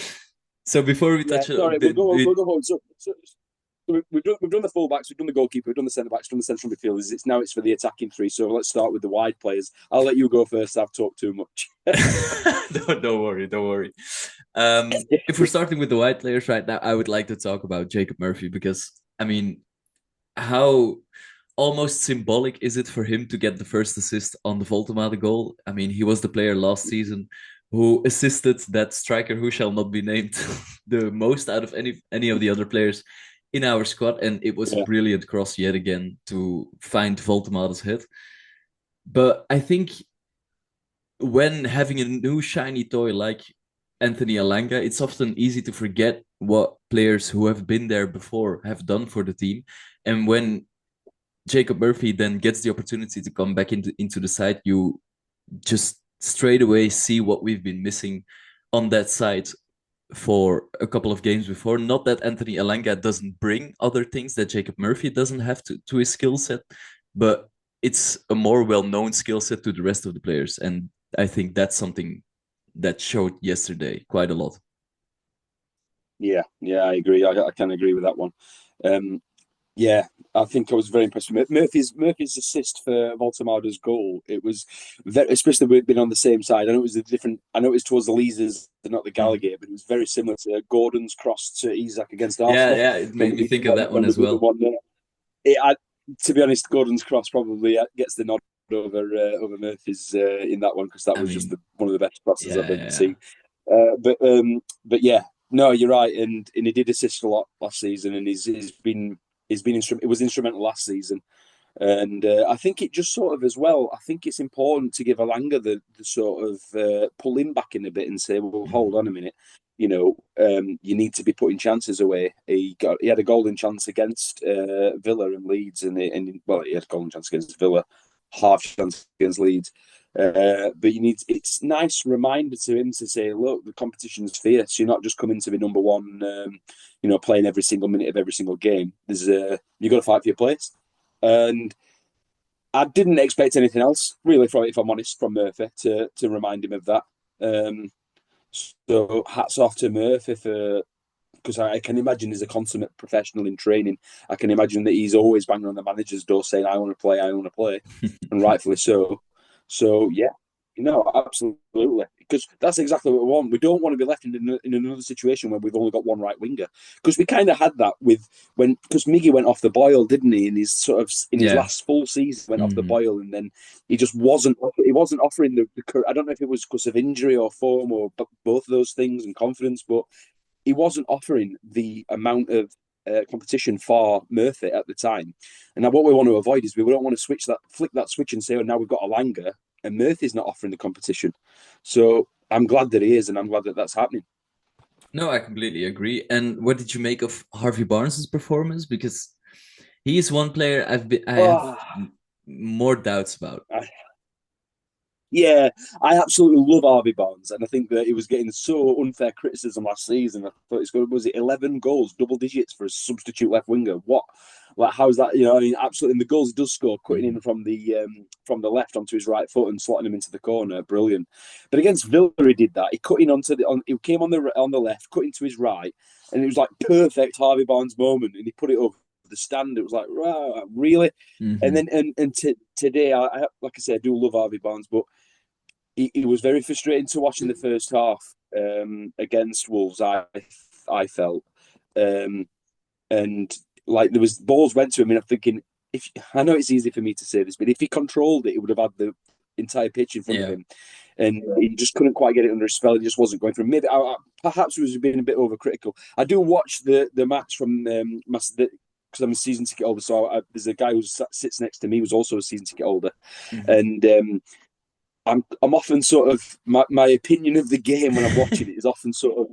So before we yeah. touch a Sorry, we'll bit, go. We'll go home. So we've done the fullbacks, we've done the goalkeeper, we've done the centre backs, we've done the central midfielders. It's for the attacking three. So let's start with the wide players. I'll let you go first. I've talked too much. don't worry, don't worry. If we're starting with the white players right now, I would like to talk about Jacob Murphy because I mean how almost symbolic is it for him to get the first assist on the Voltemade goal? I mean, he was the player last season who assisted that striker who shall not be named the most out of any of the other players in our squad, and it was a Yeah, brilliant cross yet again to find Voltemade's head. But I think when having a new shiny toy like Anthony Alanga, it's often easy to forget what players who have been there before have done for the team. And when Jacob Murphy then gets the opportunity to come back into the side, you just straight away see what we've been missing on that side for a couple of games before. Not that Anthony Alanga doesn't bring other things that Jacob Murphy doesn't have to his skill set, but it's a more well-known skill set to the rest of the players. And I think that's something that showed yesterday quite a lot. yeah, I agree. I can agree with that one. Um, Yeah, I think I was very impressed with Murphy's assist for Voltemado's goal. It was very, especially we've been on the same side. I know it was a different. I know it was towards the Leazes, not the Mhm. Gallagher, but it was very similar to Gordon's cross to Isak against Yeah, Arsenal yeah, it when made me think of that one when we as did the well. 1-0. It, I, to be honest, Gordon's cross probably gets the nod over Murphy's in that one because that I was just mean, one of the best crosses I've yeah, ever yeah, yeah. seen. But yeah, no, you're right, and he did assist a lot last season, and he's been it was instrumental last season, and I think it just sort of as well. I think it's important to give Alanga the sort of pull him back in a bit and say, well, hold Mhm. on a minute, you need to be putting chances away. He had a golden chance against Villa and Leeds, and well, he had a golden chance against Villa, half chance against Leeds. But it's nice reminder to him to say, look, the competition's fierce. You're not just coming to be number one, playing every single minute of every single game. You got to fight for your place. And I didn't expect anything else, really, from if I'm honest, from Murphy to remind him of that. Um, so hats off to Murphy for because I can imagine he's a consummate professional in training. I can imagine that he's always banging on the manager's door saying, "I want to play, I want to play," and rightfully so. So yeah, absolutely, because that's exactly what we want. We don't want to be left in another situation where we've only got one right winger, because we kind of had that with when because Miggy went off the boil, didn't he? In his sort of in his Yeah. last full season, went off the Mhm. boil, and then he wasn't offering the I don't know if it was because of injury or form or both of those things and confidence, but he wasn't offering the amount of competition for Murphy at the time. And now what we want to avoid is we don't want to flick that switch and say, oh, now we've got a Langer and Murphy's not offering the competition. So I'm glad that he is, and I'm glad that that's happening. No, I completely agree. And what did you make of Harvey Barnes's performance? Because he is one player I have Oh, more doubts about. I, Yeah, I absolutely love Harvey Barnes, and I think that he was getting so unfair criticism last season. I thought he's got was it 11 goals, double digits for a substitute left winger. What, like, how's that? I mean, absolutely. And the goals he does score, cutting Mhm. in from the left onto his right foot and slotting him into the corner, brilliant. But against Villa, he did that. He cut in he came on the left, cut into his right, and it was like perfect Harvey Barnes moment, and he put it over the stand. It was like, wow, really? And Mhm. then today, like I said, I do love Harvey Barnes, but it was very frustrating to watch in the first half against Wolves. I felt, um, and like there was balls went to him, and I'm thinking, if I know it's easy for me to say this, but if he controlled it, he would have had the entire pitch in front of Yeah. him, and he just couldn't quite get it under his spell. He just wasn't going for him. Maybe perhaps he was being a bit overcritical. I do watch the match from because I'm a season ticket holder. So there's a guy who sits next to me who's also a season ticket holder, Mhm. and I'm often sort of my opinion of the game when I'm watching it is often sort of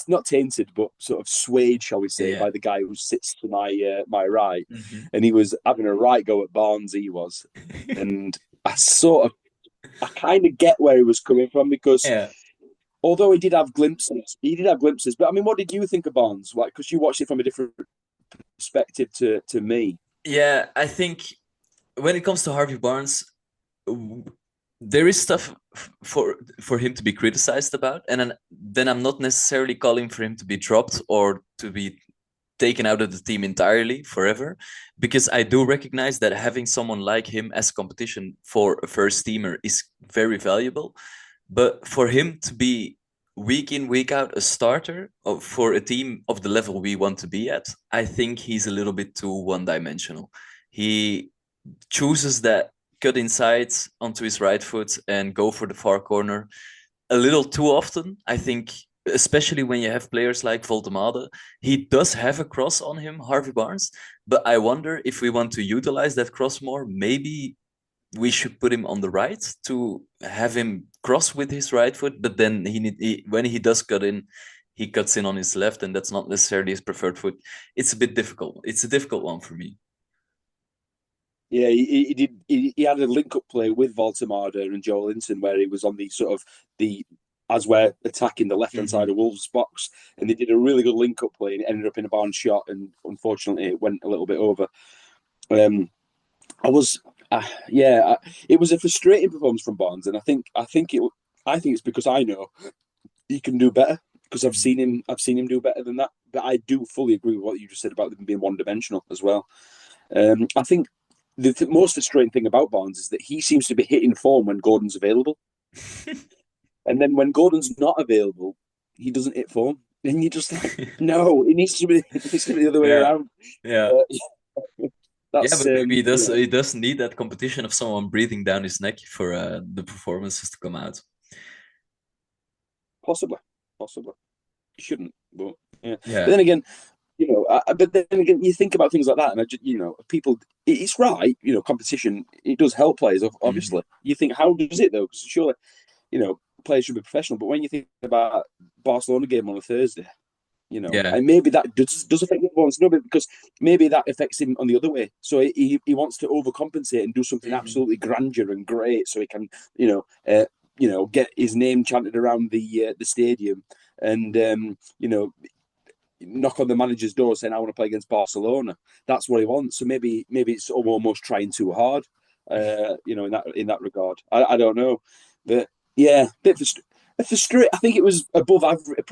not tainted, but sort of swayed, shall we say, Yeah. by the guy who sits to my right, Mhm. and he was having a right go at Barnes. He was, and I kind of get where he was coming from because Yeah. although he did have glimpses. But I mean, what did you think of Barnes? Like, because you watched it from a different perspective to me. Yeah, I think when it comes to Harvey Barnes, w- there is stuff for him to be criticized about, and then I'm not necessarily calling for him to be dropped or to be taken out of the team entirely forever, because I do recognize that having someone like him as competition for a first teamer is very valuable. But for him to be week in, week out, a starter for a team of the level we want to be at, I think he's a little bit too one-dimensional. He chooses that cut inside onto his right foot and go for the far corner a little too often. I think, especially when you have players like Voltemade, he does have a cross on him, Harvey Barnes. But I wonder if we want to utilize that cross more. Maybe we should put him on the right to have him cross with his right foot. But then when he does cut in, he cuts in on his left, and that's not necessarily his preferred foot. It's a bit difficult. It's a difficult one for me. Yeah, he did. He had a link-up play with Voltemade and Joe Linton where he was on the sort of the as we're attacking the left-hand side of Wolves' box, and they did a really good link-up play and it ended up in a Barnes shot, and unfortunately it went a little bit over. Um, I was, it was a frustrating performance from Barnes, and I think it's because I know he can do better because I've seen him do better than that. But I do fully agree with what you just said about them being one-dimensional as well. I think the most frustrating thing about Barnes is that he seems to be hitting form when Gordon's available, and then when Gordon's not available, he doesn't hit form. And you're just like, no, it needs to be the other way Yeah, around. yeah. Yeah, That's but maybe he does need that competition of someone breathing down his neck for the performances to come out. possibly, possibly. You shouldn't, but yeah. But Yeah. then again, but then again, you think about things like that, and people, it's right. Competition it does help players. Mhm. Obviously, you think how does it though? Because surely, players should be professional. But when you think about Barcelona game on a Thursday, Yeah. and maybe that does affect the performance. No, but because maybe that affects him on the other way. So he wants to overcompensate and do something Mhm. absolutely grandeur and great, so he can get his name chanted around the stadium, and knock on the manager's door saying I want to play against Barcelona. That's what he wants. So maybe it's almost trying too hard. In that regard, I don't know, but yeah, frustrating. I think it was above average.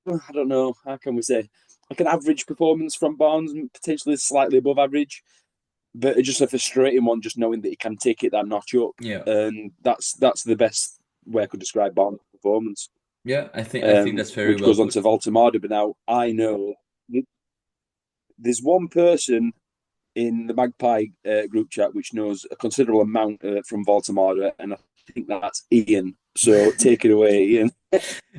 I don't know. How can we say like an average performance from Barnes, and potentially slightly above average, but it's just a frustrating one. Just knowing that he can take it that notch up, Yeah. and that's the best way I could describe Barnes' performance. Yeah, I think that's very Which well goes on put. to Voltemade. But now I know there's one person in the Magpie group chat which knows a considerable amount from Voltemade, and I think that's Ian. So take it away, Ian.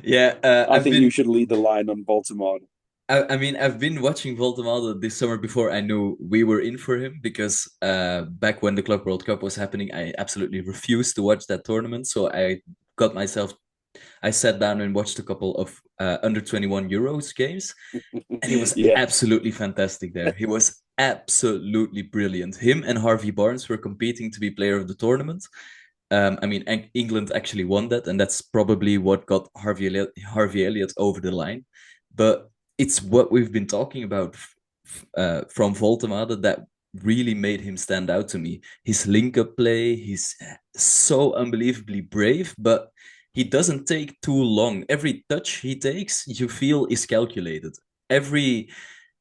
Yeah, I think you should lead the line on Voltemade. I mean, I've been watching Voltemade this summer before I knew we were in for him because back when the Club World Cup was happening, I absolutely refused to watch that tournament. So got myself, I sat down and watched a couple of under 21 Euros games, and he was Yeah, absolutely fantastic there. He was absolutely brilliant. Him and Harvey Barnes were competing to be player of the tournament. I mean, England actually won that, and that's probably what got Harvey Elliott over the line. But it's what we've been talking about from Voltemade that really made him stand out to me. His link-up play, he's so unbelievably brave, but he doesn't take too long. Every touch he takes, you feel is calculated. Every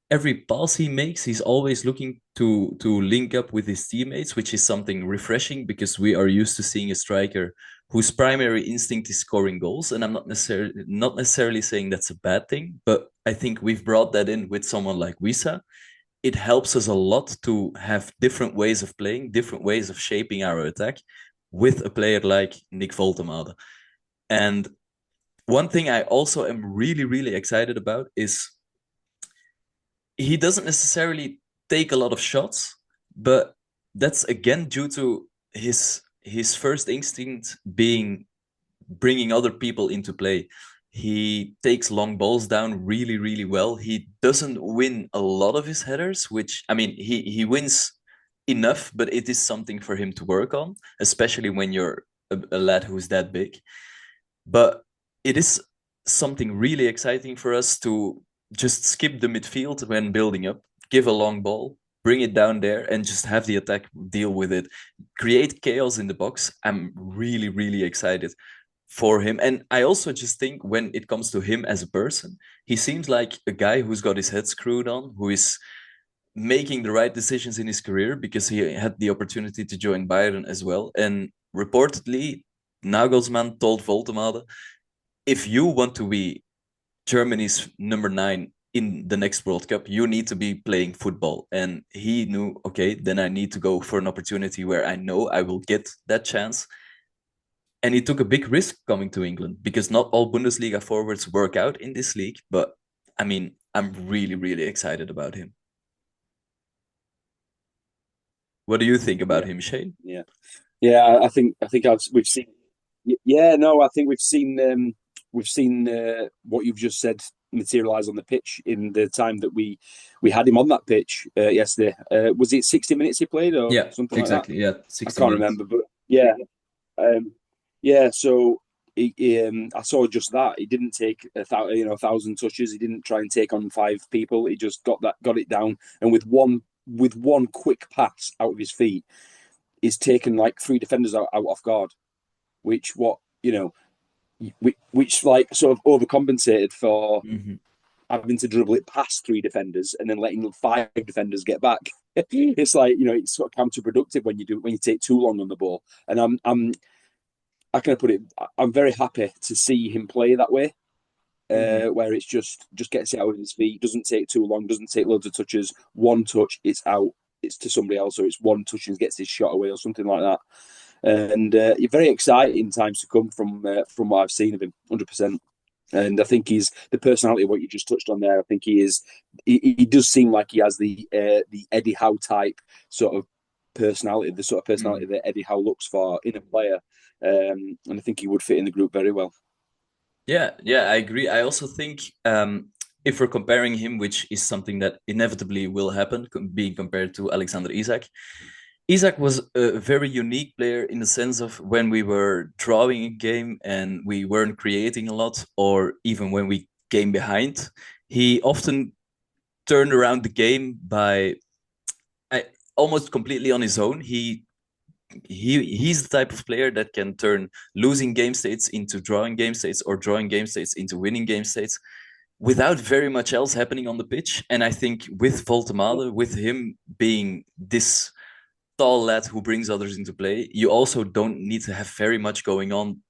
every pass he makes, he's always looking to link up with his teammates, which is something refreshing because we are used to seeing a striker whose primary instinct is scoring goals. And I'm not necessarily saying that's a bad thing, but I think we've brought that in with someone like Wisa. It helps us a lot to have different ways of playing, different ways of shaping our attack with a player like Nick Voltemade. And one thing I also am really, really excited about is he doesn't necessarily take a lot of shots, but that's again due to his first instinct being bringing other people into play. He takes long balls down really, really well. He doesn't win a lot of his headers, which I mean, he wins enough, but it is something for him to work on, especially when you're a lad who's that big. But it is something really exciting for us to just skip the midfield when building up, give a long ball, bring it down there, and just have the attack deal with it. Create chaos in the box. I'm really, really excited for him. And I also just think when it comes to him as a person, he seems like a guy who's got his head screwed on, who is making the right decisions in his career because he had the opportunity to join Bayern as well. And reportedly, Nagelsmann told Voltemade if you want to be Germany's number 9 in the next World Cup, you need to be playing football. And he knew, okay, then I need to go for an opportunity where I know I will get that chance. And he took a big risk coming to England because not all Bundesliga forwards work out in this league. But I mean, I'm really, really excited about him. What do you think about Yeah, him, Shane? yeah, yeah. We've seen. Yeah, no, I think we've seen what you've just said materialize on the pitch in the time that we had him on that pitch yesterday. Was it 60 minutes he played or Yeah, something like that? exactly. Yeah, I 60 can't minutes. remember, but yeah, yeah. So I saw just that. He didn't take 1,000 touches. He didn't try and take on 5 people. He just got it down, and with one quick pass out of his feet, he's taken like 3 defenders out off guard. Which what which like sort of overcompensated for Mm-hmm. having to dribble it past 3 defenders and then letting 5 defenders get back. It's like it's sort of counterproductive when you take too long on the ball. And I can put it. I'm very happy to see him play that way, Mm-hmm. where it's just gets it out of his feet, doesn't take too long, doesn't take loads of touches. One touch, it's out. It's to somebody else, or it's one touch and gets his shot away, or something like that. And very exciting times to come from what I've seen of him, 100%. And I think he's the personality of what you just touched on there. I think he is. He does seem like he has the Eddie Howe type sort of personality, the sort of personality Mm-hmm. that Eddie Howe looks for in a player. And I think he would fit in the group very well. Yeah, yeah, I agree. I also think if we're comparing him, which is something that inevitably will happen, being compared to Alexander Isak, Isak was a very unique player in the sense of when we were drawing a game and we weren't creating a lot, or even when we came behind, he often turned around the game by I, almost completely on his own. He's the type of player that can turn losing game states into drawing game states or drawing game states into winning game states without very much else happening on the pitch. And I think with Voltemade, with him being this tall lad who brings others into play, you also don't need to have very much going on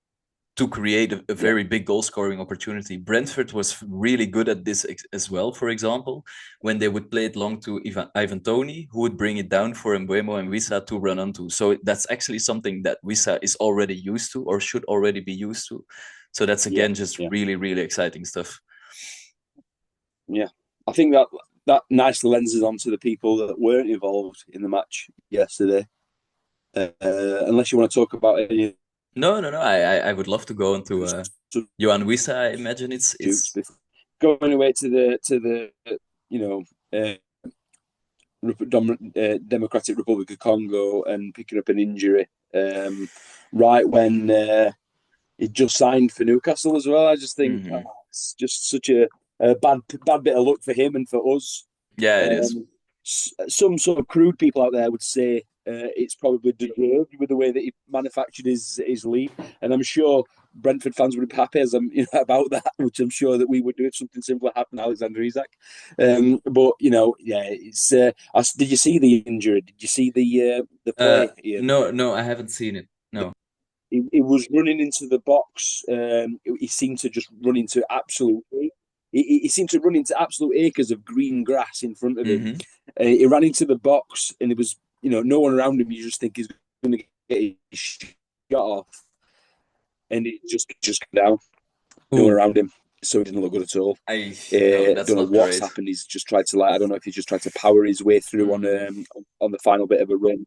to create a Yeah, very big goal scoring opportunity. Brentford was really good at this as well, for example, when they would play it long to Ivan Toney, who would bring it down for Mbuemo and Wissa to run onto. So that's actually something that Wissa is already used to or should already be used to. So that's yeah, again just yeah, really, really exciting stuff. yeah. I think that nice lenses onto the people that weren't involved in the match yesterday. Unless you want to talk about any No, no, no. I would love to go into Johan Wissa. I imagine shoots it's before going away to the you know uh, Democratic Republic of Congo and picking up an injury right when he just signed for Newcastle as well. I just think Mhm. it's just such a bad bit of luck for him and for us. Yeah, it is. Um, some sort of crude people out there would say it's probably deserved with the way that he manufactured his leave, and I'm sure Brentford fans would be happy as about that, which I'm sure that we would do if something similar happened to Alexander Isak. But yeah, it's. Did you see the injury? Did you see the play, Ian? No, no, I haven't seen it. No. He was running into the box. He seemed to just run into absolute. He seemed to run into absolute acres of green grass in front of him. Hmm. He ran into the box, and it was no one around him. You just think he's going to get his shot off, and it just came down. No one Ooh, around him, so he didn't look good at all. I no, that's Don't know not what's great. happened. He's just tried to I don't know if he's just tried to power his way through Hmm. on the final bit of a run.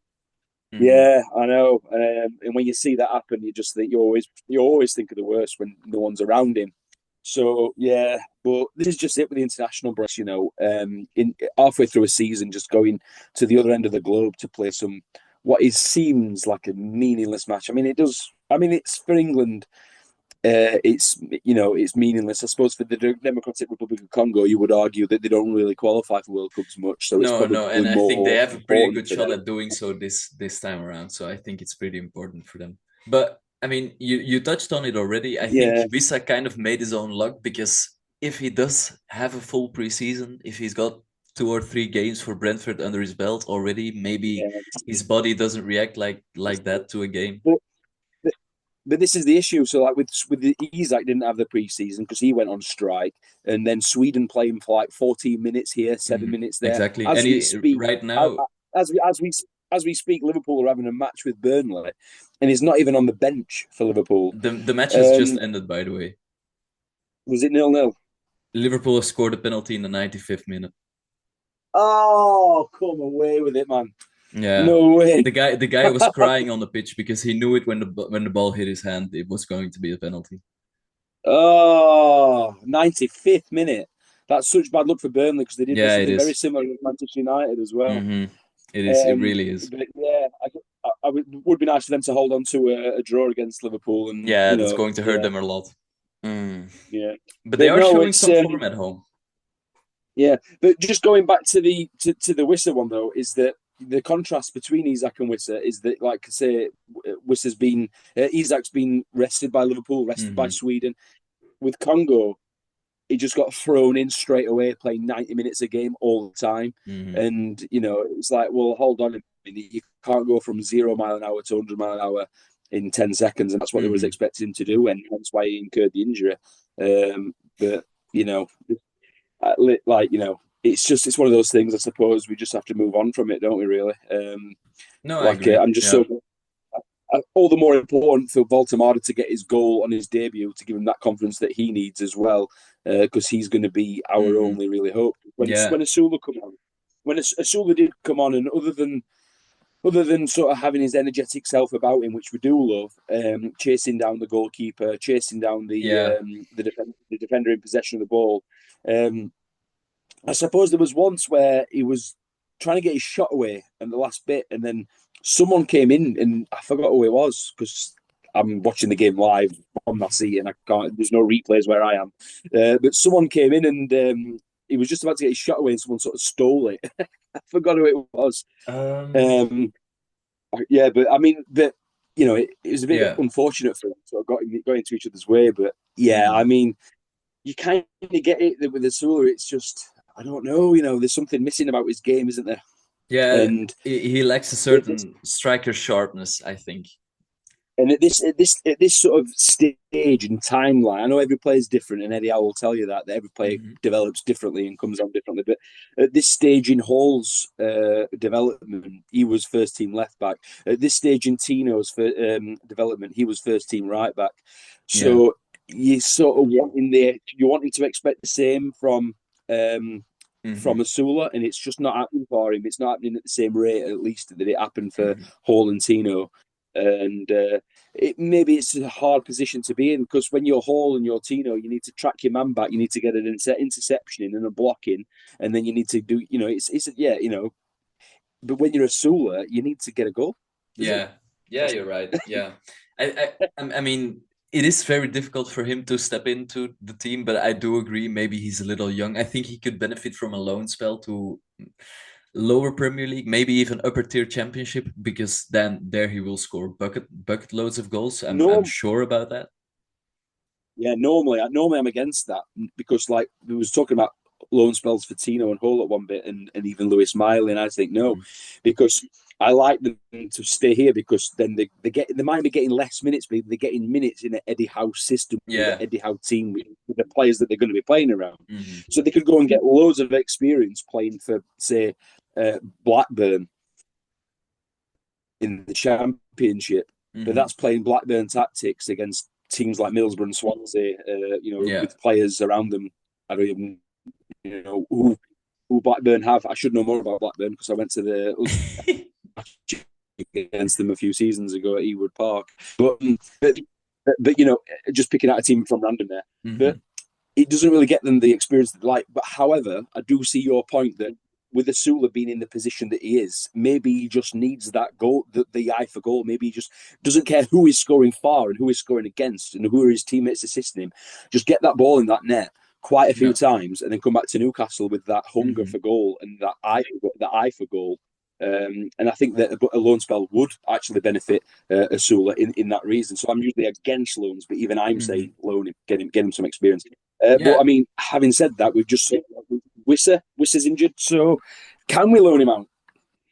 Hmm. Yeah, I know. And when you see that happen, you just think you always think of the worst when no one's around him. So yeah, but this is just it with the international breaks. In halfway through a season, just going to the other end of the globe to play some what is seems like a meaningless match. I mean, it does. I mean, it's for England. It's meaningless. I suppose for the Democratic Republic of Congo, you would argue that they don't really qualify for World Cups much, so it's No, no, probably and I think they more have a pretty important good for shot them. at doing so this time around. So I think it's pretty important for them. But I mean, you touched on it already. I think Yeah, Wissa kind of made his own luck because if he does have a full preseason, if he's got 2 or 3 games for Brentford under his belt already, maybe yeah. his body doesn't react like that to a game. but this is the issue. So like with the Isak didn't have the preseason because he went on strike, and then Sweden playing for like 14 minutes here, 7 minutes there. Exactly. As we speak, Right now, as we speak, Liverpool are having a match with Burnley, and he's not even on the bench for Liverpool. the match has just Um, ended, by the way. was it 0-0? Liverpool have scored a penalty in the 95th minute. Oh, come away with it, man! Yeah. No way. The guy was crying on the pitch because he knew it when the ball hit his hand, it was going to be a penalty. Oh, 95th minute. That's such bad luck for Burnley because they did Yeah, it something very is. similar with Manchester United as well. It is. It really is. But yeah, would be nice for them to hold on to a draw against Liverpool, and Yeah, that's going to hurt yeah, them a lot. Mm. yeah. But they But are no, showing it's some form at home. yeah. But just going back to the Wissa one though, is that the contrast between Isak and Wissa is that, like I say, Wissa's been Isak's been rested by Liverpool, rested by Hmm Sweden. With Congo, he just got thrown in straight away, playing 90 minutes a game all the time. hmm And, it's like, well, hold on a minute. You can't go from 0 mile an hour to 100 mile an hour in 10 seconds. And that's what they was hmm expecting him to do. And that's why he incurred the injury. But, it's one of those things, I suppose. We just have to move on from it, don't we, really? No, I agree. I'm just Yeah. so all the more important for Voltemada to get his goal on his debut to give him that confidence that he needs as well, because he's going to be our hmm only really hope. Yeah. When Asula come on, when Asula did come on, and other than sort of having his energetic self about him, which we do love, chasing down the goalkeeper, chasing down Yeah. the defender in possession of the ball. Um, I suppose there was once where he was trying to get his shot away in the last bit, and then someone came in, and I forgot who it was because I'm watching the game live on my seat, and I can't. There's no replays where I am, but someone came in, and he was just about to get his shot away, and someone sort of stole it. I forgot who it was. Um. Um, yeah, but I mean, it was a bit Yeah. unfortunate for them, so got into each other's way. But yeah, I hmm mean, you kind of get it with the Sula. It's just I don't know. There's something missing about his game, isn't there? Yeah. And He lacks a certain striker sharpness, I think. and at this sort of stage and timeline, I know every player is different, and Eddie Howe will tell you that every player Hmm develops differently and comes on differently. But at this stage in Hall's development, he was first team left back. At this stage in Tino's development, he was first team right back. Yeah. So you're wanting to expect the same from hmm Asula, and it's just not happening for him. It's not happening at the same rate, at least, that it happened for hmm Hall and Tino. And maybe it's a hard position to be in because when you're Hall and you're Tino, you need to track your man back. You need to get an interception in and a block in, and then you need to do. It's yeah. But when you're a Sula, you need to get a goal, isn't it? Yeah. Yeah, you're right. Yeah. I mean, it is very difficult for him to step into the team, but I do agree. Maybe he's a little young. I think he could benefit from a loan spell to lower Premier League, maybe even upper tier Championship, because then there he will score bucket loads of goals. I'm No, sure about that. yeah, normally I'm against that because like we was talking about loan spells for Tino and Hall at one bit, and even Lewis Miley, and I think no, Mhm. because I like them to stay here because then they might be getting less minutes, but they're getting minutes in an Eddie Howe system with an Yeah. Eddie Howe team with the players that they're going to be playing around, hmm so they could go and get loads of experience playing for say Blackburn in the Championship, but hmm that's playing Blackburn tactics against teams like Middlesbrough and Swansea. Yeah. With players around them. I don't even know who Blackburn have. I should know more about Blackburn because I went to the against them a few seasons ago at Ewood Park. But just picking out a team from random there. But hmm it doesn't really get them the experience that they like. But however, I do see your point that with Asula being in the position that he is, maybe he just needs that goal, the eye for goal. Maybe he just doesn't care who is scoring for and who is scoring against and who are his teammates assisting him. Just get that ball in that net quite a few Yeah. times and then come back to Newcastle with that hunger hmm for goal and that eye for goal. And I think that a loan spell would actually benefit Asula in that reason. So I'm usually against loans, but even I'm saying hmm loan him, get him some experience. But Yeah. I mean, having said that, we've just said Wissa's injured, so can we loan him out?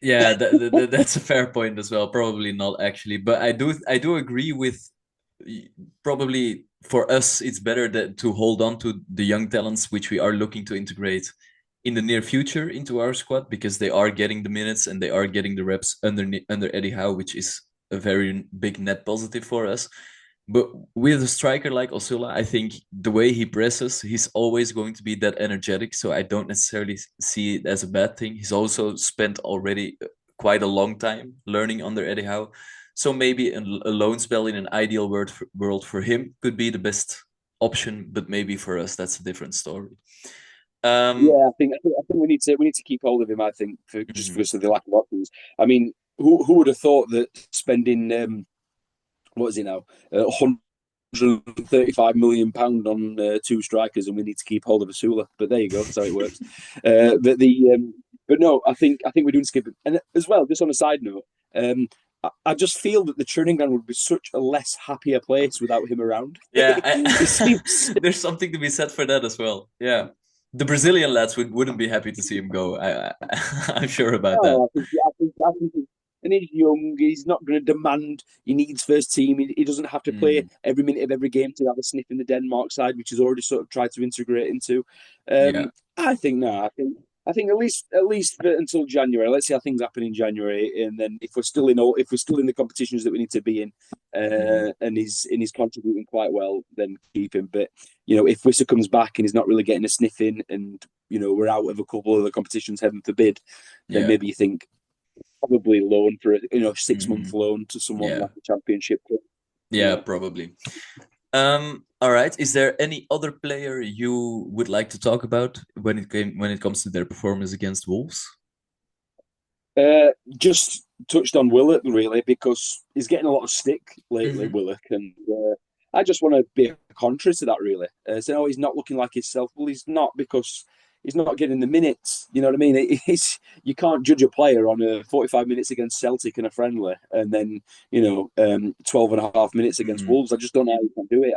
Yeah, that's a fair point as well. Probably not actually, but I do agree with probably for us, it's better that to hold on to the young talents which we are looking to integrate in the near future into our squad because they are getting the minutes and they are getting the reps under Eddie Howe, which is a very big net positive for us. But with a striker like Osula, I think the way he presses, he's always going to be that energetic. So I don't necessarily see it as a bad thing. He's also spent already quite a long time learning under Eddie Howe. So maybe a loan spell in an ideal world for him could be the best option, but maybe for us that's a different story. Um, Yeah, I think we need to keep hold of him. I think for just mhm. because of the lack of options. I mean, who would have thought that spending what is it now, 135 million pound on two strikers, and we need to keep hold of Asula. But there you go, that's how it works. But no, I think we're doing skip it. And as well, just on a side note, I just feel that the training ground would be such a less happier place without him around. Yeah, It seems. there's something to be said for that as well. Yeah, the Brazilian lads wouldn't be happy to see him go. I'm sure about that. Oh, I think, and he's young. He's not going to demand he needs first team. He doesn't have to play Mm, every minute of every game to have a sniff in the Denmark side, which he's already sort of tried to integrate into. yeah. I think no. I think at least until January. Let's see how things happen in January, and then if we're still in the competitions that we need to be in, Mm, and he's contributing quite well, then keep him. But if Wissa comes back and he's not really getting a sniff in, and we're out of a couple of the competitions, heaven forbid, then yeah. maybe you think probably loan for a 6 month Hmm. loan to someone Yeah. like a championship club. Yeah, Yeah. probably. All right. Is there any other player you would like to talk about when it comes to their performance against Wolves? Just touched on Willock really because he's getting a lot of stick lately, Hmm. Willock, and I just want to be contrary to that really. So he's not looking like himself. Well, he's not because he's not getting the minutes. You know what I mean? You can't judge a player on 45 minutes against Celtic in a friendly, and then 12 and a half minutes against Hmm. Wolves. I just don't know how you can do it.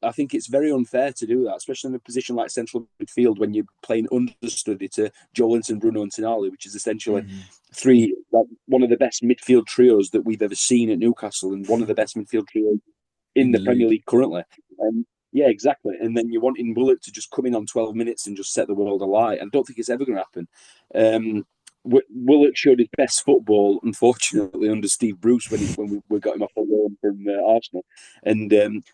I think it's very unfair to do that, especially in a position like central midfield when you're playing understudy to Joelinton, Bruno, and Tonali, which is essentially Hmm. three, like one of the best midfield trios that we've ever seen at Newcastle, and one of the best midfield trios In in the the Premier league. League currently. Yeah, exactly. And then you're wanting Bullock to just come in on 12 minutes and just set the world alight. I don't think it's ever going to happen. Um, Willock showed his best football, unfortunately, under Steve Bruce when we got him off on loan from Arsenal, and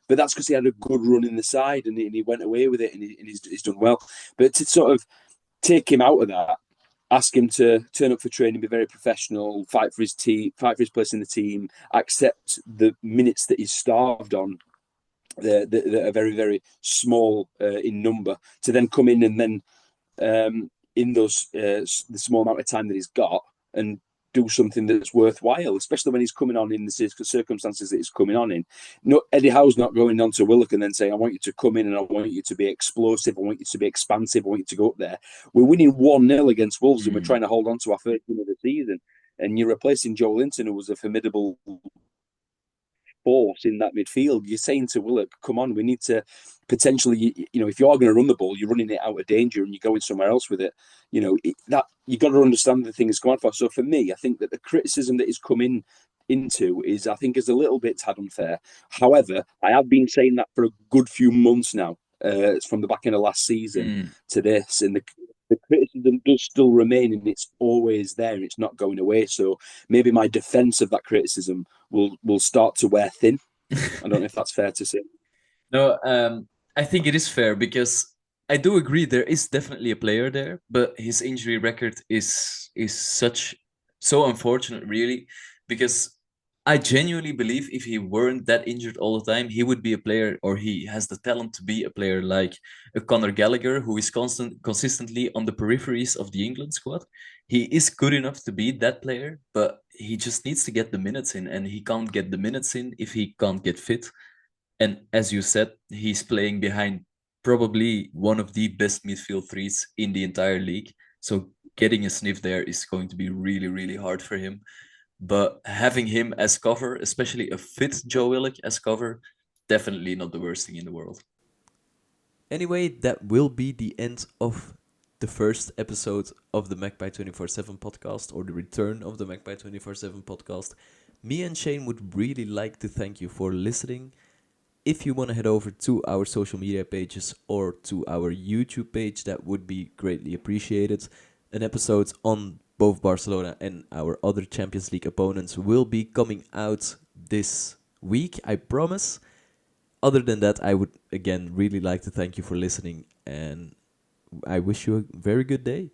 but that's because he had a good run in the side and he went away with it and he's done well. But to sort of take him out of that, ask him to turn up for training, be very professional, fight for his team, fight for his place in the team, accept the minutes that he's starved on. That are very very small in number to then come in and then in those the small amount of time that he's got and do something that's worthwhile, especially when he's coming on in the circumstances that he's coming on in. No, Eddie Howe's not going on to Willock and then saying, "I want you to come in and I want you to be explosive. I want you to be expansive. I want you to go up there." We're winning 1-0 against Wolves and we're Mm, trying to hold on to our first win of the season. And you're replacing Joelinton, who was a formidable force in that midfield. You're saying to Willock, come on, we need to potentially, if you're going to run the ball, you're running it out of danger and you're going somewhere else with it. That you got to understand the thing is going for. So for me, I think that the criticism that is coming into is, I think, is a little bit tad unfair. However, I have been saying that for a good few months now. It's from the back end of last season mm. to this, and the criticism does still remain, and it's always there, and it's not going away. So maybe my defense of that criticism will start to wear thin. I don't know if that's fair to say. No, I think it is fair because I do agree there is definitely a player there, but his injury record is so unfortunate, really, because I genuinely believe if he weren't that injured all the time, he would be a player, or he has the talent to be a player like a Conor Gallagher, who is consistently on the peripheries of the England squad. He is good enough to be that player, but he just needs to get the minutes in, and he can't get the minutes in if he can't get fit. And as you said, he's playing behind probably one of the best midfield threes in the entire league. So getting a sniff there is going to be really, really hard for him. But having him as cover, especially a fit Joe Willock as cover, definitely not the worst thing in the world. Anyway, that will be the end of the first episode of the Magpie 24/7 podcast, or the return of the Magpie 24/7 podcast. Me and Shane would really like to thank you for listening. If you want to head over to our social media pages or to our YouTube page, that would be greatly appreciated. An episode on both Barcelona and our other Champions League opponents will be coming out this week, I promise. Other than that, I would again really like to thank you for listening, and I wish you a very good day.